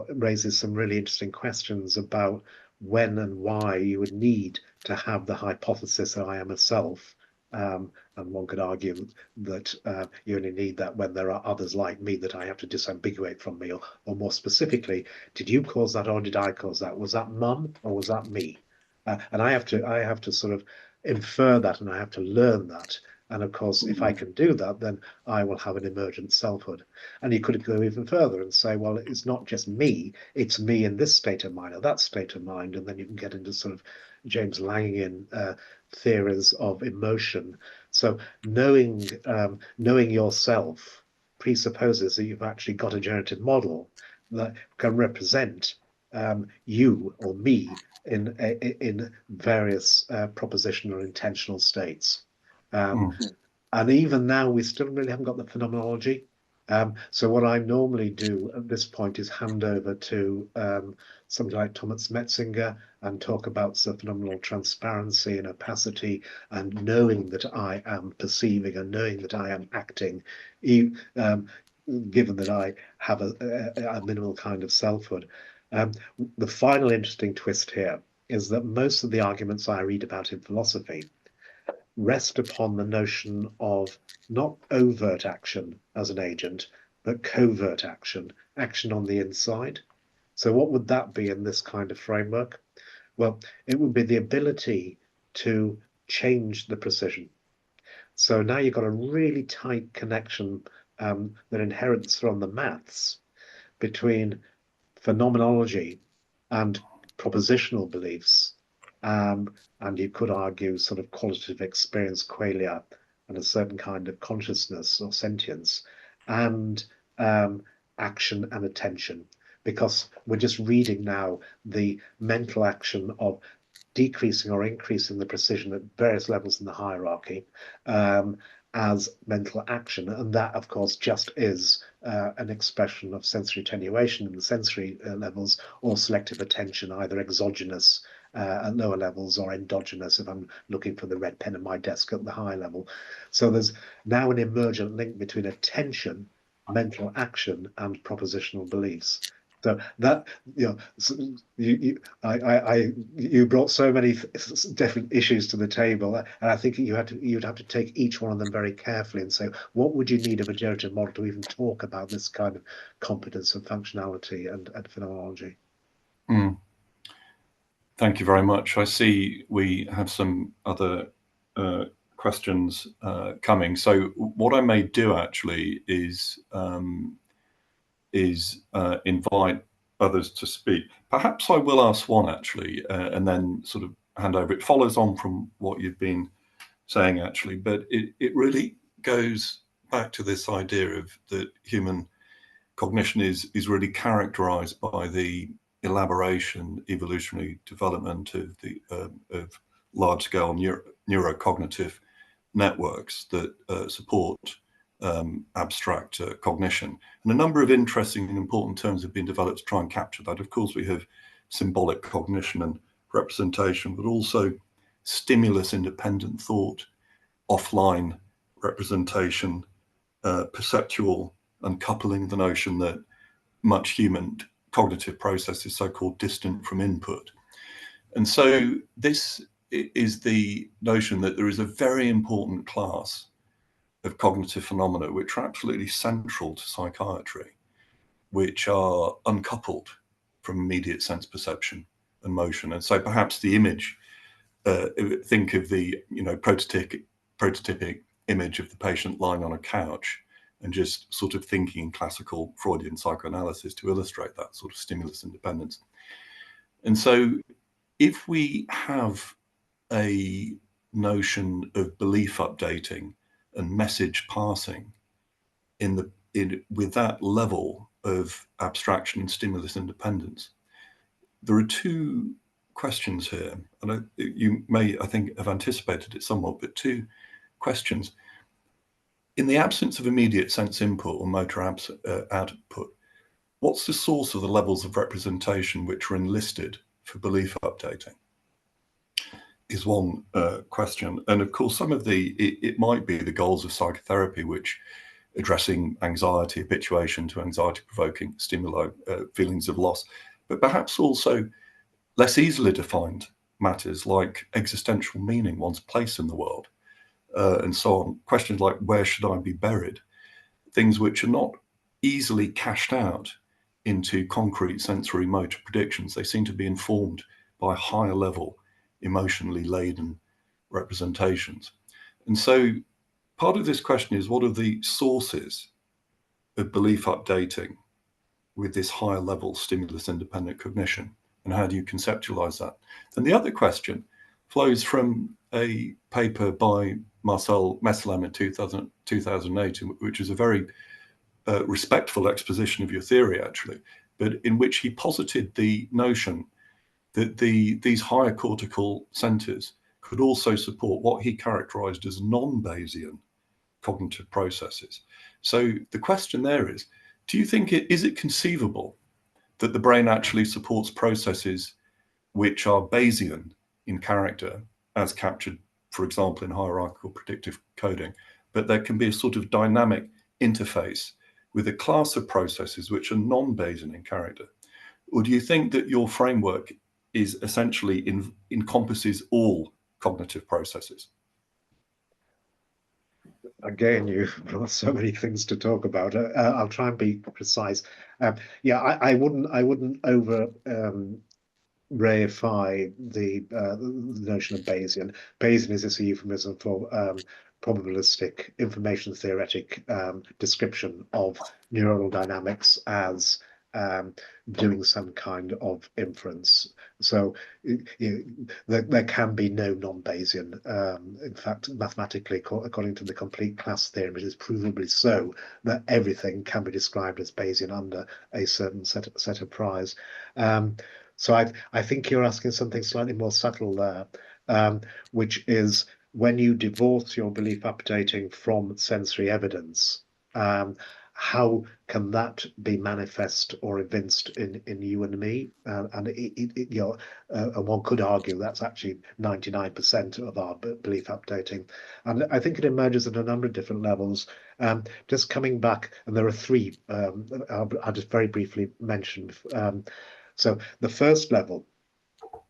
raises some really interesting questions about when and why you would need to have the hypothesis that I am a self. And one could argue that you only need that when there are others like me that I have to disambiguate from me, or more specifically, did you cause that or did I cause that? Was that mum or was that me? And I have to sort of infer that, and I have to learn that. And of course, if I can do that, then I will have an emergent selfhood. And you could go even further and say, well, it's not just me, it's me in this state of mind or that state of mind. And then you can get into sort of James Langian theories of emotion. So knowing yourself presupposes that you've actually got a generative model that can represent you or me in various propositional or intentional states. And even now, we still really haven't got the phenomenology. So what I normally do at this point is hand over to somebody like Thomas Metzinger and talk about the phenomenal transparency and opacity and knowing that I am perceiving and knowing that I am acting, given that I have a minimal kind of selfhood. The final interesting twist here is that most of the arguments I read about in philosophy rest upon the notion of not overt action as an agent, but covert action, action on the inside. So what would that be in this kind of framework? Well, it would be the ability to change the precision. So now you've got a really tight connection that inherits from the maths between phenomenology and propositional beliefs, and you could argue sort of qualitative experience qualia and a certain kind of consciousness or sentience, and action and attention, because we're just reading now the mental action of decreasing or increasing the precision at various levels in the hierarchy as mental action. And that, of course, just is an expression of sensory attenuation in the sensory levels, or selective attention, either exogenous at lower levels or endogenous if I'm looking for the red pen in my desk at the high level. So there's now an emergent link between attention, mental action, and propositional beliefs. So that you brought so many different issues to the table, and I think you'd have to take each one of them very carefully and say, what would you need of a generative model to even talk about this kind of competence and functionality and phenomenology? Thank you very much. I see we have some other questions coming. So what I may do actually is invite others to speak. Perhaps I will ask one actually, and then sort of hand over. It follows on from what you've been saying actually, but it really goes back to this idea of that human cognition is really characterized by the elaboration, evolutionary development of the of large-scale neurocognitive networks that support abstract cognition. And a number of interesting and important terms have been developed to try and capture that. Of course, we have symbolic cognition and representation, but also stimulus-independent thought, offline representation, perceptual, and coupling the notion that much human cognitive process is so-called distant from input. And so this is the notion that there is a very important class of cognitive phenomena which are absolutely central to psychiatry, which are uncoupled from immediate sense perception and motion. And so perhaps the image, think of the prototypic image of the patient lying on a couch and just sort of thinking in classical Freudian psychoanalysis to illustrate that sort of stimulus independence. And so if we have a notion of belief updating and message passing with that level of abstraction and stimulus independence, there are two questions here, and you may, I think, have anticipated it somewhat, but two questions. In the absence of immediate sense input or motor output, what's the source of the levels of representation which are enlisted for belief updating? Is one question. And of course, some of it might be the goals of psychotherapy, which addressing anxiety, habituation to anxiety-provoking stimuli, feelings of loss, but perhaps also less easily defined matters like existential meaning, one's place in the world, and so on. Questions like, where should I be buried? Things which are not easily cashed out into concrete sensory motor predictions. They seem to be informed by higher level, emotionally laden representations. And so part of this question is, what are the sources of belief updating with this higher level stimulus independent cognition? And how do you conceptualize that? And the other question flows from a paper by Marcel Messelem in 2008, which is a very respectful exposition of your theory, actually, but in which he posited the notion that these higher cortical centers could also support what he characterized as non-Bayesian cognitive processes. So the question there is, do you think is it conceivable that the brain actually supports processes which are Bayesian in character, as captured, for example, in hierarchical predictive coding, but there can be a sort of dynamic interface with a class of processes which are non-Bayesian in character? Or do you think that your framework is essentially encompasses all cognitive processes? Again, you've brought so many things to talk about. I'll try and be precise. Yeah, I wouldn't over reify the notion of Bayesian. Bayesian is just a euphemism for probabilistic information theoretic description of neuronal dynamics as doing some kind of inference. So there can be no non-Bayesian. In fact, mathematically, according to the complete class theorem, it is provably so that everything can be described as Bayesian under a certain set of priors. So I think you're asking something slightly more subtle there, which is when you divorce your belief updating from sensory evidence, how can that be manifest or evinced in you and me? And one could argue that's actually 99% of our belief updating. And I think it emerges at a number of different levels. Just coming back, and there are three, I'll just very briefly mention. So the first level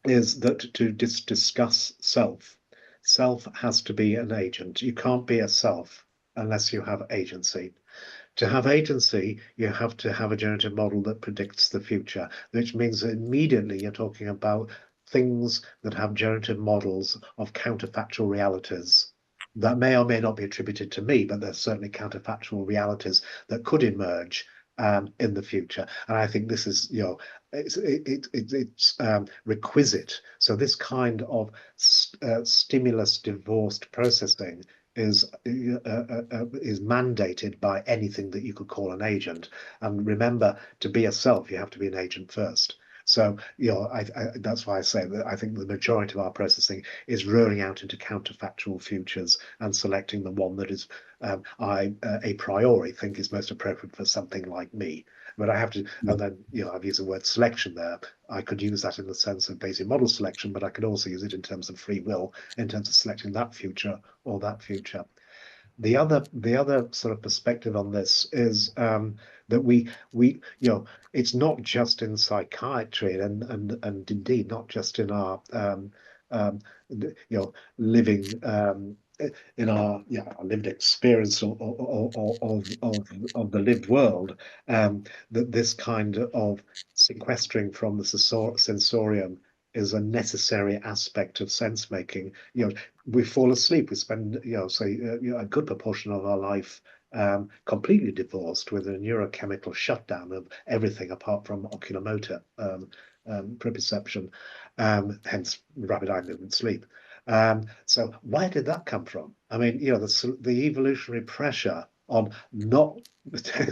is that to discuss self has to be an agent. You can't be a self unless you have agency. To have agency, you have to have a generative model that predicts the future, which means that immediately you're talking about things that have generative models of counterfactual realities that may or may not be attributed to me, but there's certainly counterfactual realities that could emerge in the future. And I think this is, it's requisite. So this kind of stimulus divorced processing is mandated by anything that you could call an agent. And remember, to be a self, you have to be an agent first. So, that's why I say that I think the majority of our processing is rolling out into counterfactual futures and selecting the one that is I a priori think is most appropriate for something like me. But I have to, and then I've used the word selection there. I could use that in the sense of Bayesian model selection, but I could also use it in terms of free will, in terms of selecting that future or that future. the other sort of perspective on this is that we it's not just in psychiatry and indeed not just in our living in our our lived experience of the lived world, that this kind of sequestering from the sensorium is a necessary aspect of sense making. We fall asleep. We spend, say, a good proportion of our life completely divorced, with a neurochemical shutdown of everything apart from oculomotor proprioception, hence rapid eye movement sleep. So where did that come from? I mean, the evolutionary pressure on not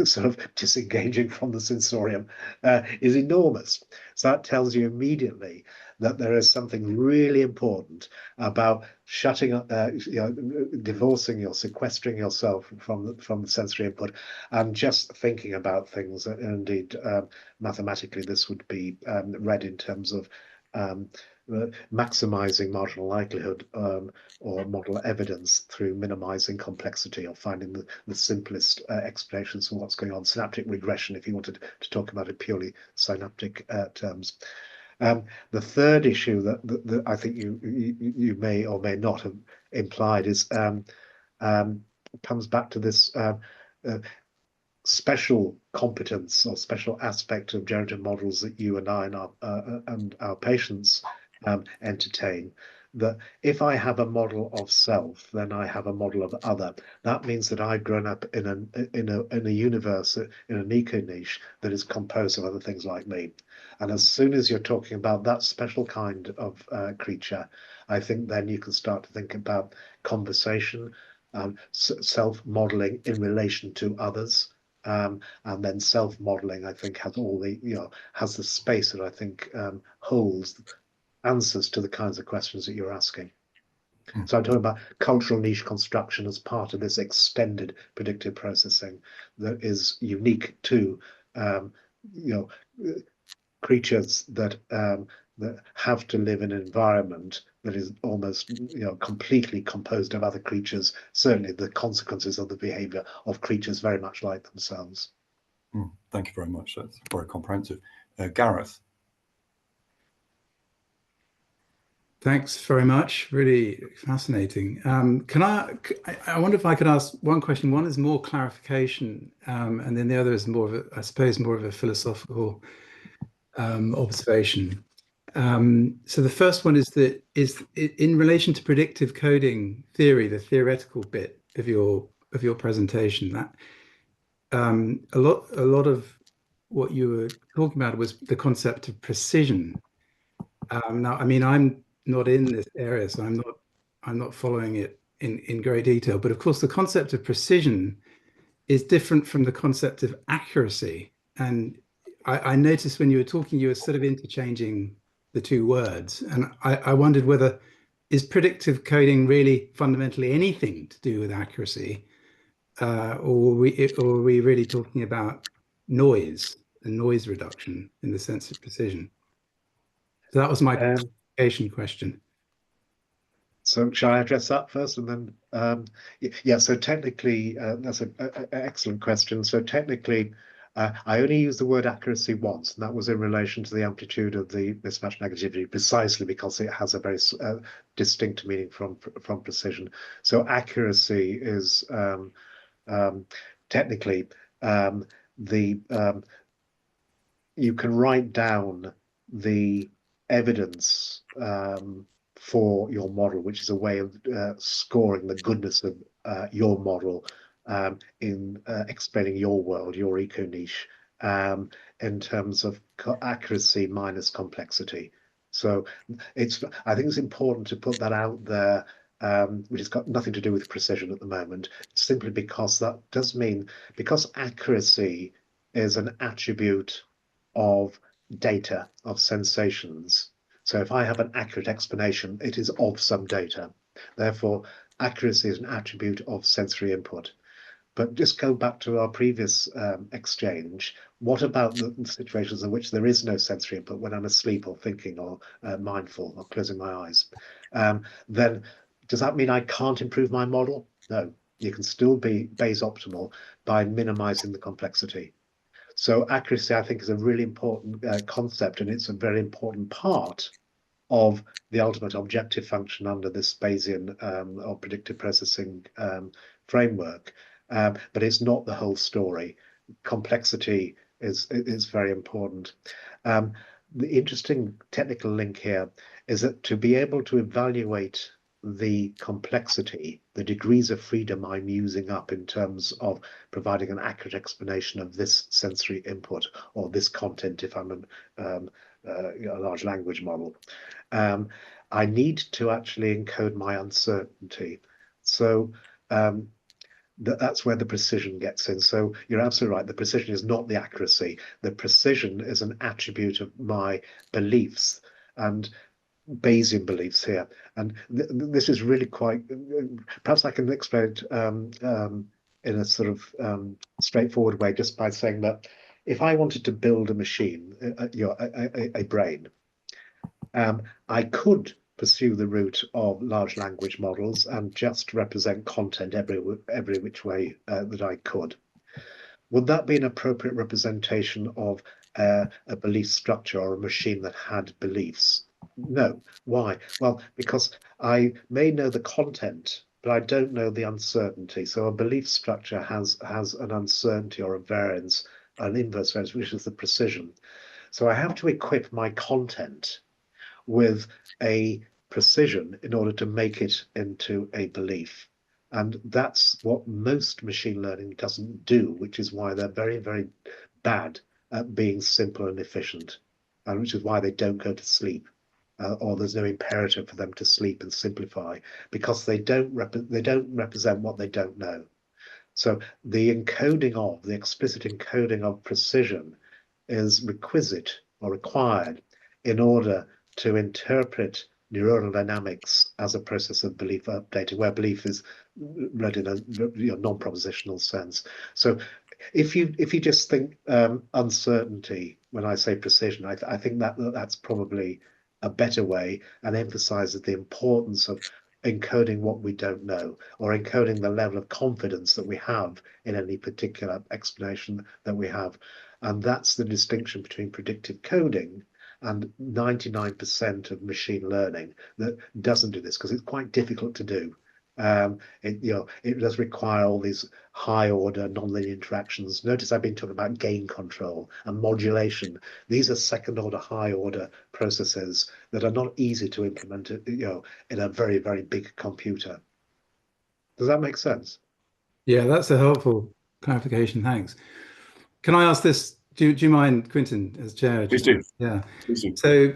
sort of disengaging from the sensorium is enormous. So that tells you immediately that there is something really important about shutting up, divorcing sequestering yourself from the sensory input, and just thinking about things. And indeed, mathematically, this would be read in terms of maximizing marginal likelihood or model evidence through minimizing complexity, or finding the simplest explanations for what's going on. Synaptic regression, if you wanted to talk about it purely synaptic terms. The third issue that I think you may or may not have implied is comes back to this special competence or special aspect of generative models that you and I and our patients entertain. That if I have a model of self, then I have a model of other. That means that I've grown up in a universe, in an eco niche that is composed of other things like me. And as soon as you're talking about that special kind of creature, I think then you can start to think about conversation, self-modeling in relation to others. And then self-modeling, I think, has all the has the space that I think holds answers to the kinds of questions that you're asking. So I'm talking about cultural niche construction as part of this extended predictive processing that is unique to creatures that have to live in an environment that is almost completely composed of other creatures, certainly the consequences of the behavior of creatures very much like themselves. Thank you very much. That's very comprehensive. Gareth. Thanks very much. Really fascinating. I wonder if I could ask one question. One is more clarification, and then the other is more of a, I suppose, more of a philosophical observation. So the first one is in relation to predictive coding theory, the theoretical bit of your presentation, that a lot of what you were talking about was the concept of precision. Now, I mean, I'm not in this area, so I'm not following it in great detail. But of course, the concept of precision is different from the concept of accuracy. And I noticed when you were talking, you were sort of interchanging the two words. And I wondered whether, is predictive coding really fundamentally anything to do with accuracy? Or are we really talking about noise and noise reduction in the sense of precision? So that was my clarification question. So shall I address that first, and then yeah. So technically, that's an excellent question. So technically, I only used the word accuracy once, and that was in relation to the amplitude of the mismatch negativity, precisely because it has a very distinct meaning from precision. So accuracy is technically you can write down the evidence for your model, which is a way of scoring the goodness of your model in explaining your world, your eco niche, in terms of accuracy minus complexity. So I think it's important to put that out there, which has got nothing to do with precision at the moment, simply because that does mean, because accuracy is an attribute of data, of sensations. So if I have an accurate explanation, it is of some data. Therefore, accuracy is an attribute of sensory input. But just go back to our previous exchange. What about the situations in which there is no sensory input, when I'm asleep or thinking or mindful or closing my eyes? Then does that mean I can't improve my model? No. You can still be Bayes optimal by minimizing the complexity. So accuracy, I think, is a really important concept, and it's a very important part of the ultimate objective function under this Bayesian or predictive processing framework. But it's not the whole story. Complexity is very important. The interesting technical link here is that to be able to evaluate the complexity, the degrees of freedom I'm using up in terms of providing an accurate explanation of this sensory input or this content if I'm a large language model, I need to actually encode my uncertainty. So that's where the precision gets in. So you're absolutely right. The precision is not the accuracy. The precision is an attribute of my beliefs and Bayesian beliefs here. And this is really quite, perhaps I can explain it in a sort of straightforward way just by saying that if I wanted to build a machine, a brain, I could pursue the route of large language models and just represent content every which way that I could. Would that be an appropriate representation of a belief structure or a machine that had beliefs? No. Why? Well, because I may know the content, but I don't know the uncertainty. So a belief structure has an uncertainty or a variance, an inverse variance, which is the precision. So I have to equip my content with a precision in order to make it into a belief. And that's what most machine learning doesn't do, which is why they're very, very bad at being simple and efficient, and which is why they don't go to sleep, or there's no imperative for them to sleep and simplify, because they don't represent what they don't know. So the explicit encoding of precision is requisite or required in order to interpret neuronal dynamics as a process of belief updating, where belief is read in a non-propositional sense. So if you just think uncertainty when I say precision, I think that's probably a better way and emphasizes the importance of encoding what we don't know, or encoding the level of confidence that we have in any particular explanation that we have. And that's the distinction between predictive coding and 99% of machine learning that doesn't do this, because it's quite difficult to do. It does require all these high order nonlinear interactions. Notice I've been talking about gain control and modulation. These are second order, high order processes that are not easy to implement, in a very, very big computer. Does that make sense? Yeah, that's a helpful clarification. Thanks. Can I ask this? Do you mind, Quintin, as chair? Please do. Yeah. Please do. So,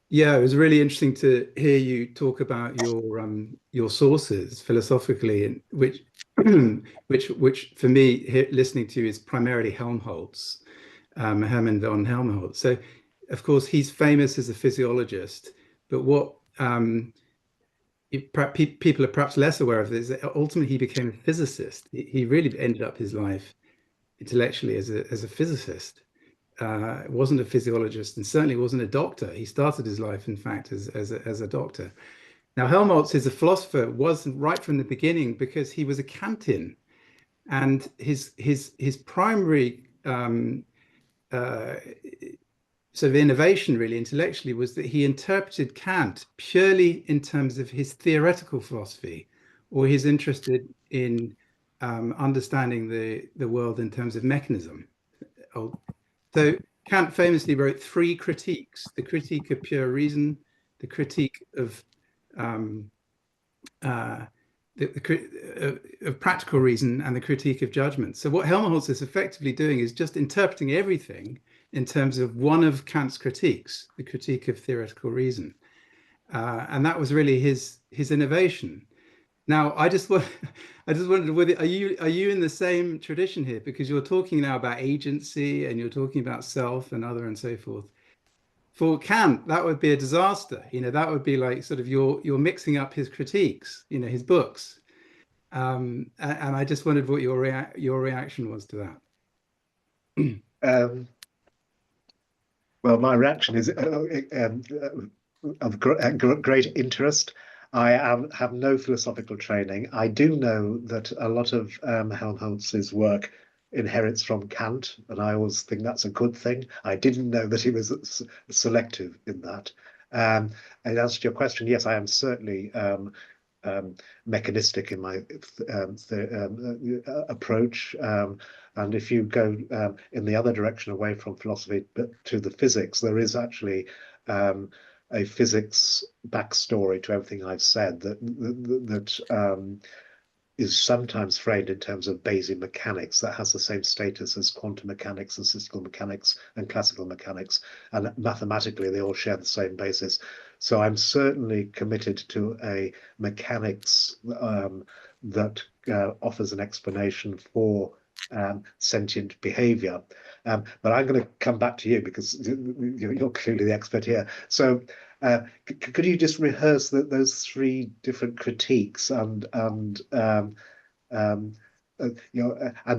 yeah, it was really interesting to hear you talk about your sources philosophically, and which for me, listening to you, is primarily Helmholtz, Hermann von Helmholtz. So, of course, he's famous as a physiologist, but what people are perhaps less aware of is that ultimately he became a physicist. He really ended up his life intellectually as a physicist. Wasn't a physiologist, and certainly wasn't a doctor. He started his life, in fact, as a doctor. Now, Helmholtz, as a philosopher, was right from the beginning, because he was a Kantian, and his primary sort of innovation, really intellectually, was that he interpreted Kant purely in terms of his theoretical philosophy, or his interest in understanding the world in terms of mechanism. So Kant famously wrote 3 critiques: the critique of pure reason, the critique of of practical reason, and the critique of judgment. So what Helmholtz is effectively doing is just interpreting everything in terms of one of Kant's critiques, the critique of theoretical reason. And that was really his innovation. Now, I just wondered, whether are you in the same tradition here? Because you're talking now about agency, and you're talking about self and other and so forth. For Kant, that would be a disaster. That would be like sort of you're mixing up his critiques, his books. And I just wondered what your reaction was to that. Well, my reaction is of great interest. have no philosophical training. I do know that a lot of Helmholtz's work inherits from Kant, and I always think that's a good thing. I didn't know that he was selective in that. And answer to your question, yes, I am certainly mechanistic in my approach. And if you go in the other direction away from philosophy but to the physics, there is actually a physics backstory to everything I've said that is sometimes framed in terms of Bayesian mechanics that has the same status as quantum mechanics and statistical mechanics and classical mechanics. And mathematically, they all share the same basis. So I'm certainly committed to a mechanics that offers an explanation for sentient behavior. But I'm going to come back to you because you're clearly the expert here. So could you just rehearse those three different critiques and and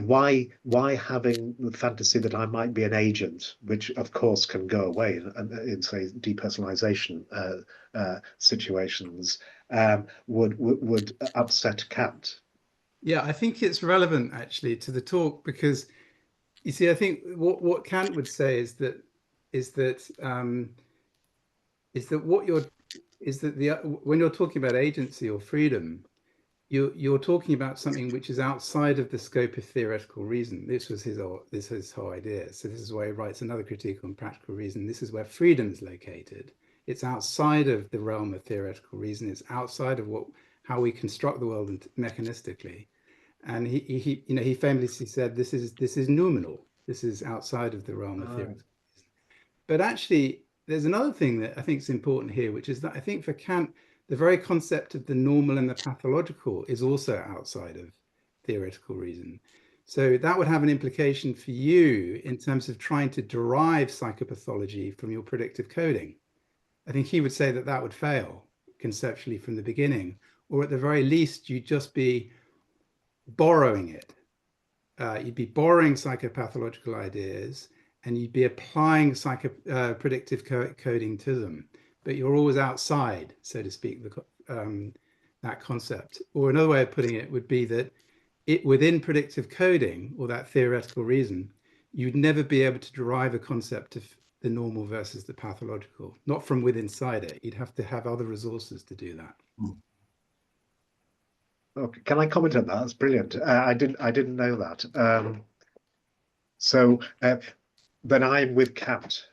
why having the fantasy that I might be an agent, which of course can go away in say depersonalization situations, would upset Kant? Yeah, I think it's relevant actually to the talk because you see, I think what Kant would say is that is that is that what you're is that the when you're talking about agency or freedom, you're talking about something which is outside of the scope of theoretical reason. This was his whole idea. So this is why he writes another critique on practical reason. This is where freedom is located. It's outside of the realm of theoretical reason. It's outside of how we construct the world mechanistically. And he famously said this is noumenal. This is outside of the realm of theoretical reason. But actually, there's another thing that I think is important here, which is that I think for Kant, the very concept of the normal and the pathological is also outside of theoretical reason. So that would have an implication for you in terms of trying to derive psychopathology from your predictive coding. I think he would say that that would fail conceptually from the beginning, or at the very least, you'd just be borrowing it. You'd be borrowing psychopathological ideas and you'd be applying predictive coding to them, but you're always outside, so to speak, that concept. Or another way of putting it would be that within predictive coding or that theoretical reason, you'd never be able to derive a concept of the normal versus the pathological, not from within inside it. You'd have to have other resources to do that. Okay, can I comment on that? That's brilliant. I didn't know that. So then I'm with Kant.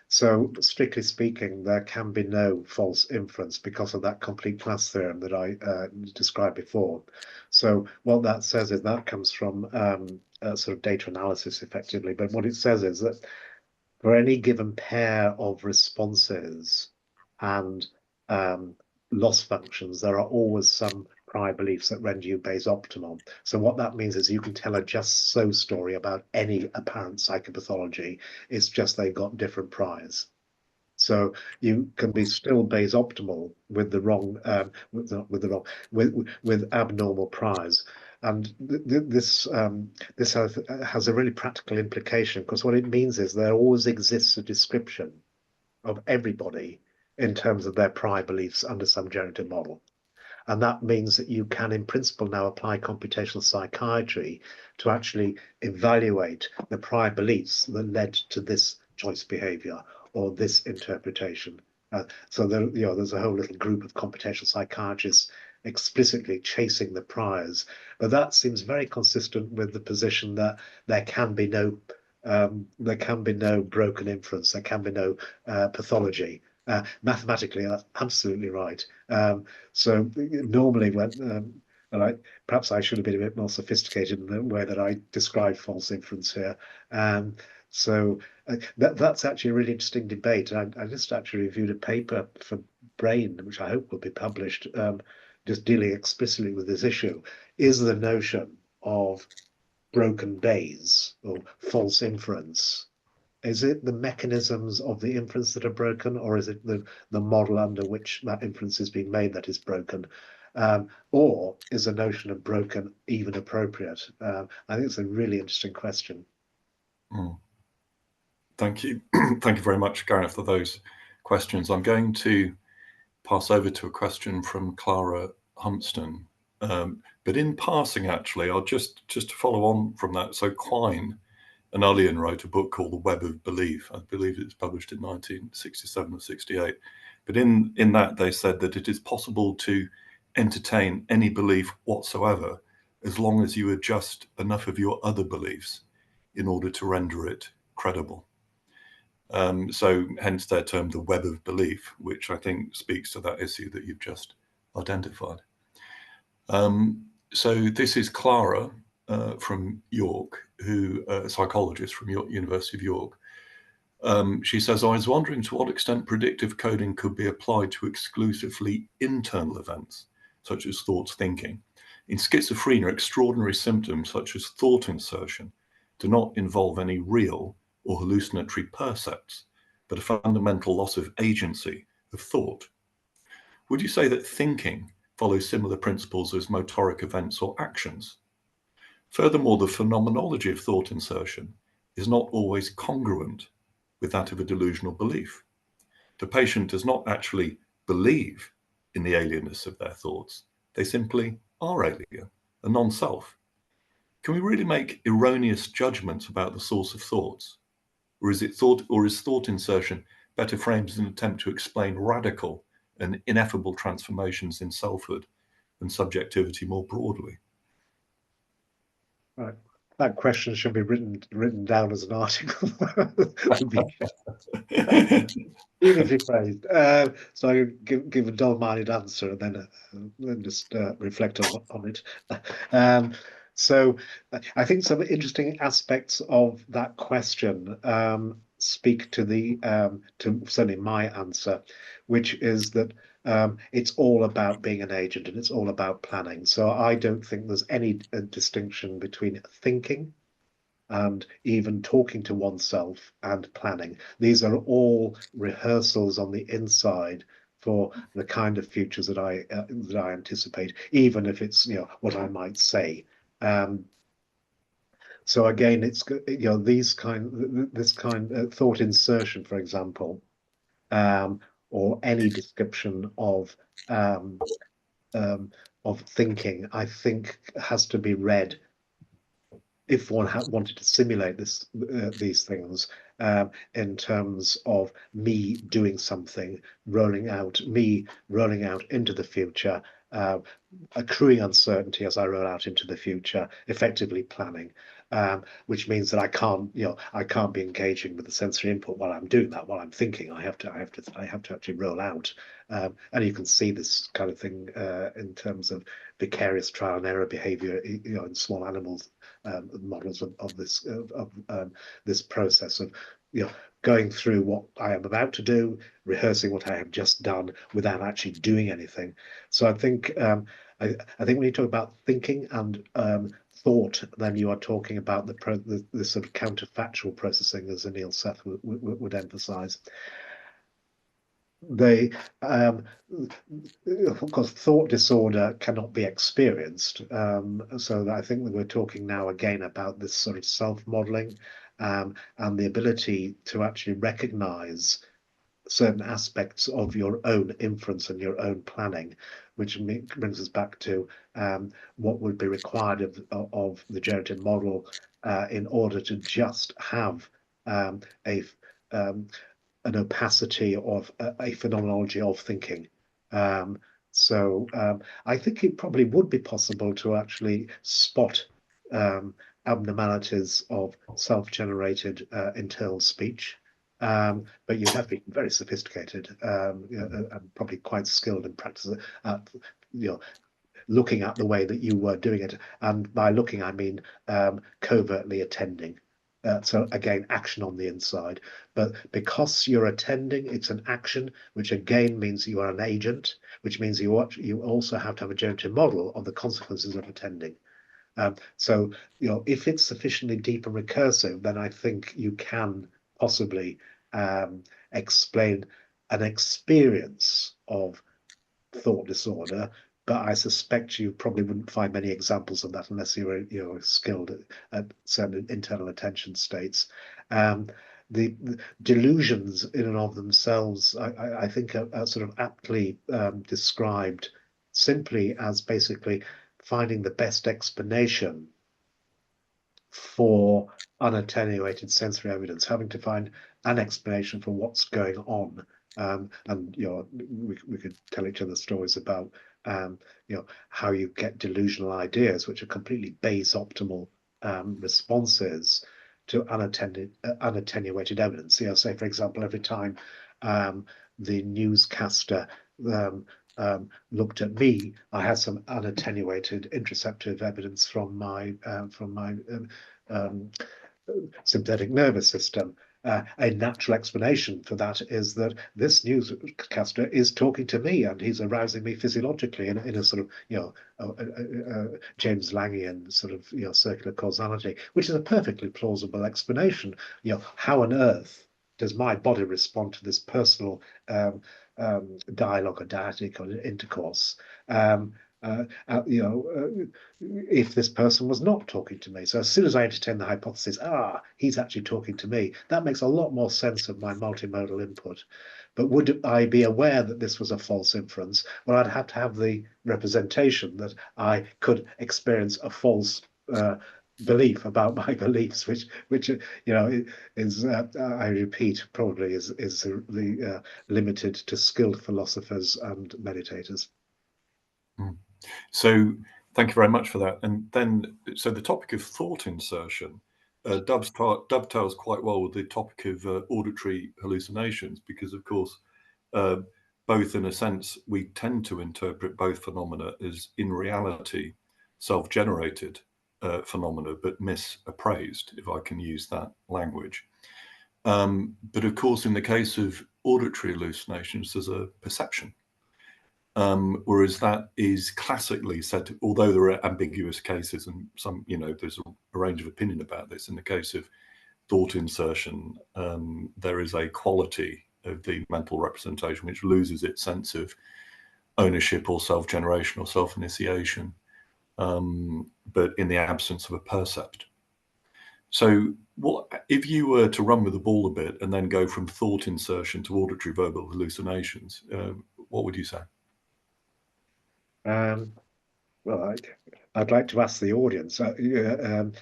So strictly speaking, there can be no false inference because of that complete class theorem that I described before. So what that says is that comes from sort of data analysis effectively. But what it says is that for any given pair of responses and loss functions, there are always some prior beliefs that render you Bayes optimal. So what that means is you can tell a just so story about any apparent psychopathology. It's just they've got different priors. So you can be still Bayes optimal with the wrong, with abnormal priors. And this has a really practical implication because what it means is there always exists a description of everybody in terms of their prior beliefs under some generative model. And that means that you can, in principle, now apply computational psychiatry to actually evaluate the prior beliefs that led to this choice behavior or this interpretation. So there's a whole little group of computational psychiatrists explicitly chasing the priors. But that seems very consistent with the position that there can be no broken inference, there can be no pathology. Mathematically, that's absolutely right. So normally when perhaps I should have been a bit more sophisticated in the way that I describe false inference here. So that's actually a really interesting debate. I just actually reviewed a paper for Brain, which I hope will be published, just dealing explicitly with this issue. Is the notion of broken Bayes or false inference, is it the mechanisms of the inference that are broken, or is it the model under which that inference is being made that is broken? Or is the notion of broken even appropriate? I think it's a really interesting question. Thank you. Thank you very much, Gareth, for those questions. I'm going to pass over to a question from Clara Humpston. But in passing, actually, I'll just to follow on from that. So Quine and Ullian wrote a book called The Web of Belief. I believe it was published in 1967 or 68. But in that, they said that it is possible to entertain any belief whatsoever as long as you adjust enough of your other beliefs in order to render it credible. So hence their term, the web of belief, which I think speaks to that issue that you've just identified. So this is Clara from York, who a psychologist from York, University of York. She says, I was wondering to what extent predictive coding could be applied to exclusively internal events, such as thoughts thinking. In schizophrenia, extraordinary symptoms such as thought insertion do not involve any real or hallucinatory percepts, but a fundamental loss of agency of thought. Would you say that thinking follows similar principles as motoric events or actions? Furthermore, the phenomenology of thought insertion is not always congruent with that of a delusional belief. The patient does not actually believe in the alienness of their thoughts. They simply are alien, a non-self. Can we really make erroneous judgments about the source of thoughts? Or is thought insertion better framed as an attempt to explain radical and ineffable transformations in selfhood and subjectivity more broadly? Right. That question should be written down as an article. Beautifully phrased. So I give a dull-minded answer and then just reflect on it. So I think some interesting aspects of that question speak to to certainly my answer, which is that it's all about being an agent and it's all about planning. So I don't think there's any distinction between thinking and even talking to oneself and planning. These are all rehearsals on the inside for the kind of futures that I anticipate, even if it's what I might say. So again, it's this kind of thought insertion, for example, or any description of thinking, I think has to be read if one wanted to simulate these things in terms of me doing something, rolling out into the future, accruing uncertainty as I roll out into the future, effectively planning, which means that I can't be engaging with the sensory input while I'm doing that, while I'm thinking. I have to actually roll out, and you can see this kind of thing in terms of vicarious trial and error behavior, in small animals, models of this process of going through what I am about to do, rehearsing what I have just done without actually doing anything. So I think when you talk about thinking and thought, then you are talking about the sort of counterfactual processing, as Anil Seth would emphasize. Of course, thought disorder cannot be experienced. So I think that we're talking now again about this sort of self-modeling and the ability to actually recognize certain aspects of your own inference and your own planning, which brings us back to what would be required of the generative model in order to just have an opacity of a phenomenology of thinking. So I think it probably would be possible to actually spot abnormalities of self-generated internal speech. But you'd have to be very sophisticated and probably quite skilled in practice at looking at the way that you were doing it. And by looking, I mean covertly attending. So again, action on the inside. But because you're attending, it's an action, which again means you are an agent, which means you also have to have a generative model of the consequences of attending. So if it's sufficiently deep and recursive, then I think you can possibly explain an experience of thought disorder, but I suspect you probably wouldn't find many examples of that unless you're skilled at certain internal attention states. the delusions in and of themselves, I think, are sort of aptly described simply as basically finding the best explanation for unattenuated sensory evidence, having to find an explanation for what's going on. And we could tell each other stories about how you get delusional ideas, which are completely base optimal responses to unattenuated evidence. Say, for example, every time the newscaster looked at me, I had some unattenuated interoceptive evidence from my sympathetic nervous system. A natural explanation for that is that this newscaster is talking to me and he's arousing me physiologically in a sort of James Langian sort of circular causality, which is a perfectly plausible explanation. How on earth does my body respond to this personal dialogue or dyadic or intercourse? If this person was not talking to me. So as soon as I entertain the hypothesis, he's actually talking to me, that makes a lot more sense of my multimodal input. But would I be aware that this was a false inference? Well, I'd have to have the representation that I could experience a false belief about my beliefs, which is I repeat, probably is limited to skilled philosophers and meditators. So thank you very much for that. And then, so the topic of thought insertion dovetails quite well with the topic of auditory hallucinations, because of course, both in a sense, we tend to interpret both phenomena as in reality self-generated phenomena, but misappraised, if I can use that language. But of course, in the case of auditory hallucinations, there's a perception. Whereas that is classically said, although there are ambiguous cases and some, there's a range of opinion about this. In the case of thought insertion, there is a quality of the mental representation which loses its sense of ownership or self-generation or self-initiation, but in the absence of a percept. So what if you were to run with the ball a bit and then go from thought insertion to auditory verbal hallucinations, what would you say? Well, I'd like to ask the audience. I'm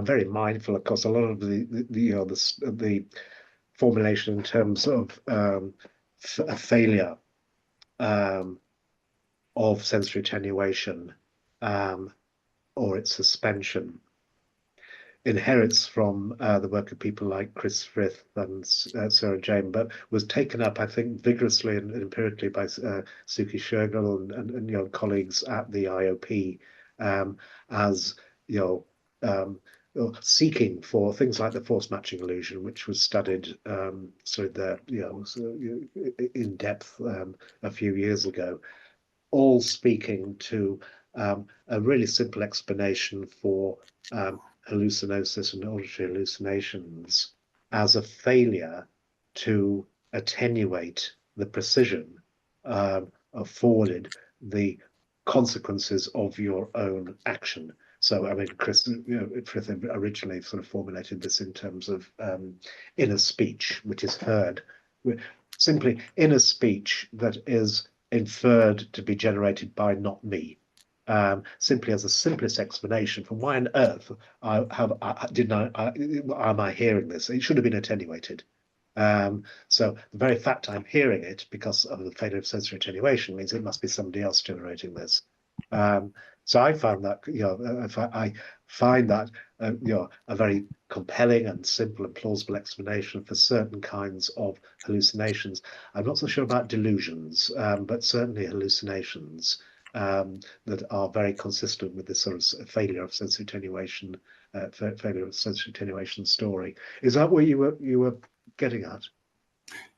very mindful, of course, a lot of the formulation in terms of a failure of sensory attenuation or its suspension inherits from the work of people like Karl Friston and Sarah Jane, but was taken up, I think, vigorously and empirically by Suki Shergill and colleagues at the IOP as seeking for things like the force matching illusion, which was studied in depth a few years ago, all speaking to a really simple explanation for hallucinosis and auditory hallucinations as a failure to attenuate the precision afforded the consequences of your own action. So, I mean, Chris, Frith originally sort of formulated this in terms of inner speech, which is heard. Simply inner speech that is inferred to be generated by not me. Simply as the simplest explanation for why on earth am I hearing this? It should have been attenuated. So the very fact I'm hearing it because of the failure of sensory attenuation means it must be somebody else generating this. So I found that I find that a very compelling and simple and plausible explanation for certain kinds of hallucinations. I'm not so sure about delusions, but certainly hallucinations that are very consistent with this sort of failure of sensory attenuation, story. Is that what you were getting at?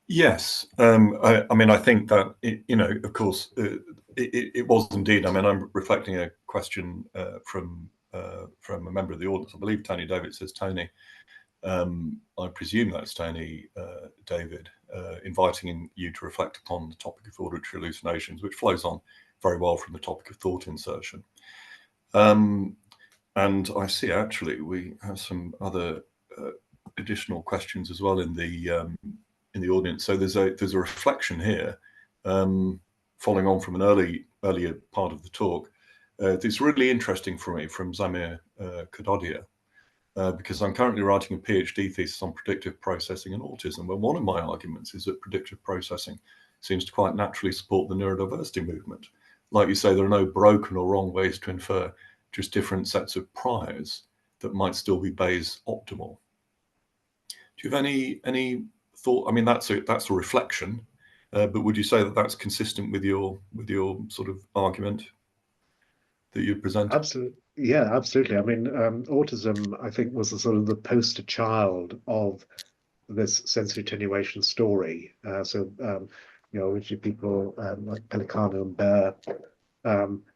Yes, I mean, I think that of course, it was indeed. I mean, I'm reflecting a question from a member of the audience. I believe Tony David says Tony. I presume that's Tony David, inviting you to reflect upon the topic of auditory hallucinations, which flows on very well from the topic of thought insertion. And I see actually we have some other additional questions as well in the audience. So there's a reflection here, following on from an earlier part of the talk. It's really interesting for me from Zamir Kadodia, because I'm currently writing a PhD thesis on predictive processing and autism, where one of my arguments is that predictive processing seems to quite naturally support the neurodiversity movement. Like you say, there are no broken or wrong ways to infer, just different sets of priors that might still be Bayes optimal. Do you have any thought? I mean, that's a reflection, but would you say that that's consistent with your sort of argument that you present? Absolutely. Yeah, absolutely. I mean, autism, I think, was the sort of the poster child of this sensory attenuation story. Originally people like Pelicano and Baer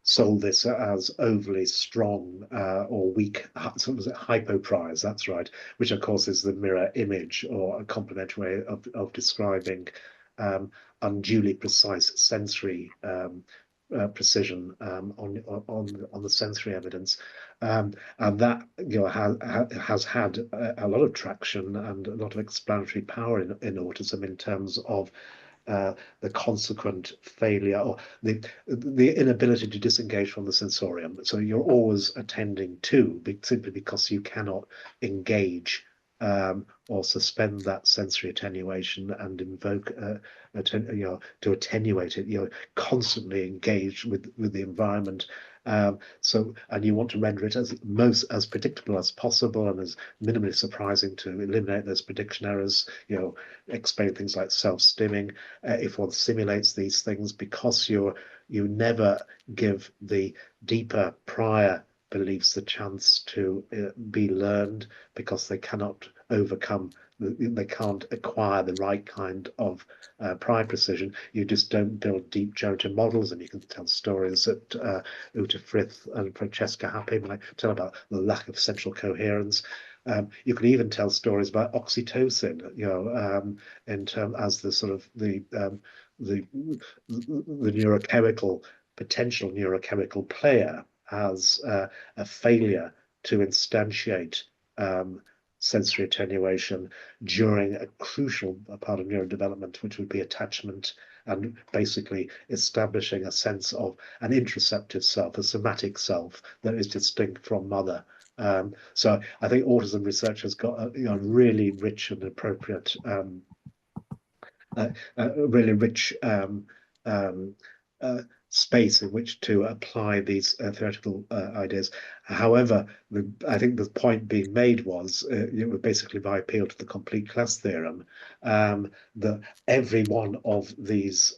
sold this as overly strong or weak, so was it hypopriors, that's right, which of course is the mirror image or a complementary way of describing unduly precise sensory precision on the sensory evidence, and that has had a lot of traction and a lot of explanatory power in autism in terms of the consequent failure or the inability to disengage from the sensorium. So you're always attending to, simply because you cannot engage or suspend that sensory attenuation and invoke to attenuate it. You're constantly engaged with the environment. And you want to render it as predictable as possible and as minimally surprising to eliminate those prediction errors. Explain things like self-stimming if one simulates these things, because you never give the deeper prior beliefs the chance to be learned, because they cannot overcome, they can't acquire the right kind of prior precision. You just don't build deep generative models, and you can tell stories that Uta Frith and Francesca Happy tell about the lack of central coherence. You can even tell stories about oxytocin, in terms as the sort of the neurochemical potential neurochemical player, as a failure to instantiate sensory attenuation during a crucial part of neurodevelopment, which would be attachment, and basically establishing a sense of an interoceptive self, a somatic self that is distinct from mother. So I think autism research has got a really rich and appropriate, really rich space in which to apply these theoretical ideas. However, I think the point being made was basically by appeal to the complete class theorem, that every one of these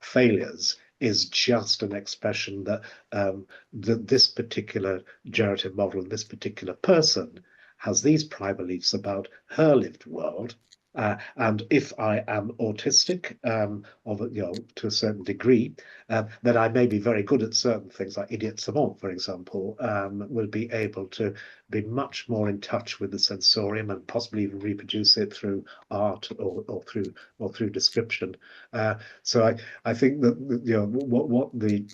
failures is just an expression that this particular generative model and this particular person has these prior beliefs about her lived world. And if I am autistic, to a certain degree, then I may be very good at certain things, like idiot savant, for example, will be able to be much more in touch with the sensorium and possibly even reproduce it through art or through description. So I think that what the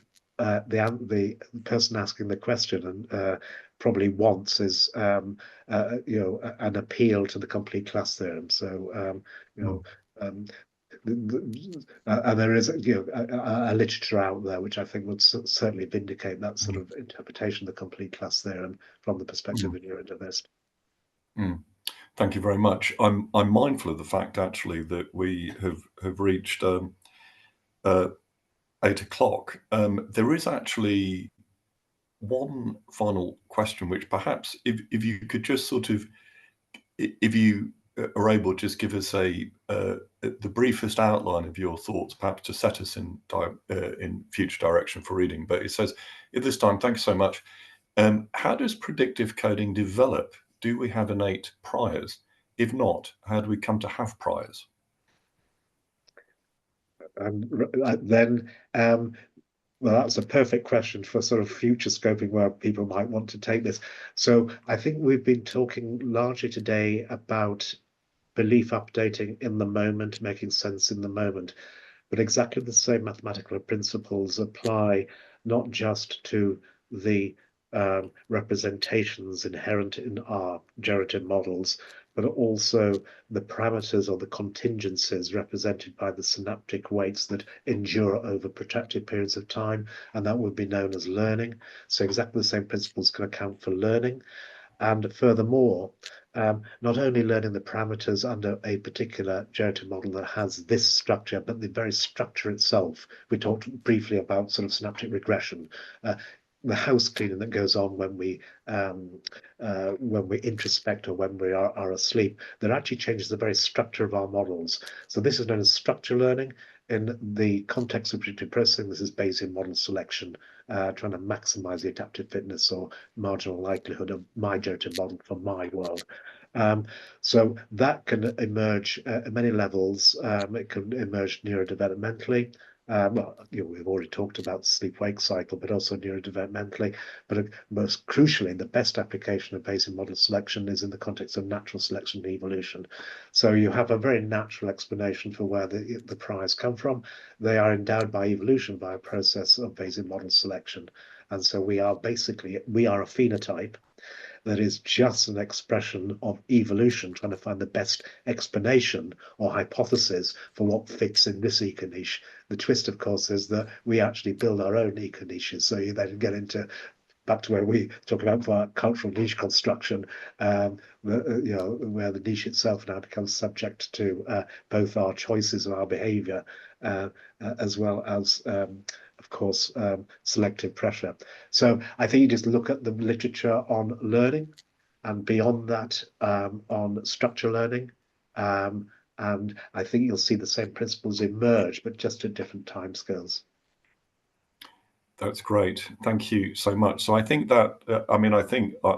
person asking the question and probably wants is an appeal to the complete class theorem. So and there is a literature out there which I think would certainly vindicate that sort of interpretation of the complete class theorem from the perspective of neurodiversity. Thank you very much. I'm mindful of the fact actually that we have reached 8 o'clock. There is actually one final question, which perhaps if you could just sort of, if you are able, just give us the briefest outline of your thoughts, perhaps to set us in future direction for reading. But it says, at this time, thanks so much. How does predictive coding develop? Do we have innate priors? If not, how do we come to have priors? Well, that's a perfect question for sort of future scoping where people might want to take this. So I think we've been talking largely today about belief updating in the moment, making sense in the moment. But exactly the same mathematical principles apply not just to the representations inherent in our generative models, but also the parameters or the contingencies represented by the synaptic weights that endure over protracted periods of time, and that would be known as learning. So exactly the same principles can account for learning. And furthermore, not only learning the parameters under a particular generative model that has this structure, but the very structure itself. We talked briefly about sort of synaptic regression, the house cleaning that goes on when we introspect or when we are asleep, that actually changes the very structure of our models. So this is known as structure learning. In the context of predictive processing, this is Bayesian model selection, trying to maximize the adaptive fitness or marginal likelihood of my generative model for my world. So that can emerge at many levels. It can emerge neurodevelopmentally. Well, we've already talked about sleep-wake cycle, but also neurodevelopmentally. But most crucially, the best application of Bayesian model selection is in the context of natural selection and evolution. So you have a very natural explanation for where the priors come from. They are endowed by evolution by a process of Bayesian model selection. And so we are a phenotype that is just an expression of evolution, trying to find the best explanation or hypothesis for what fits in this eco-niche. The twist, of course, is that we actually build our own eco-niches. So you then get into back to where we talk about for cultural niche construction, where the niche itself now becomes subject to both our choices and our behavior, as well as of course, selective pressure. So I think you just look at the literature on learning, and beyond that, on structure learning. And I think you'll see the same principles emerge, but just at different timescales. That's great. Thank you so much. So I think that,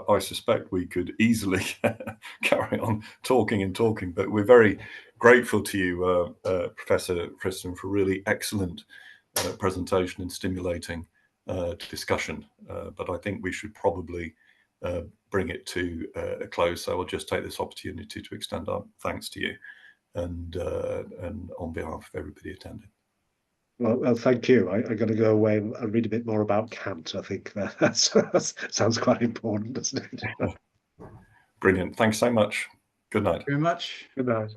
I suspect we could easily carry on talking and talking, but we're very grateful to you, Professor Friston, for really excellent presentation and stimulating discussion. But I think we should probably bring it to a close. So I'll just take this opportunity to extend our thanks to you and on behalf of everybody attending. Well, thank you. I'm going to go away and read a bit more about Kant. I think that sounds quite important, doesn't it? Brilliant. Thanks so much. Good night. Very much. Good night.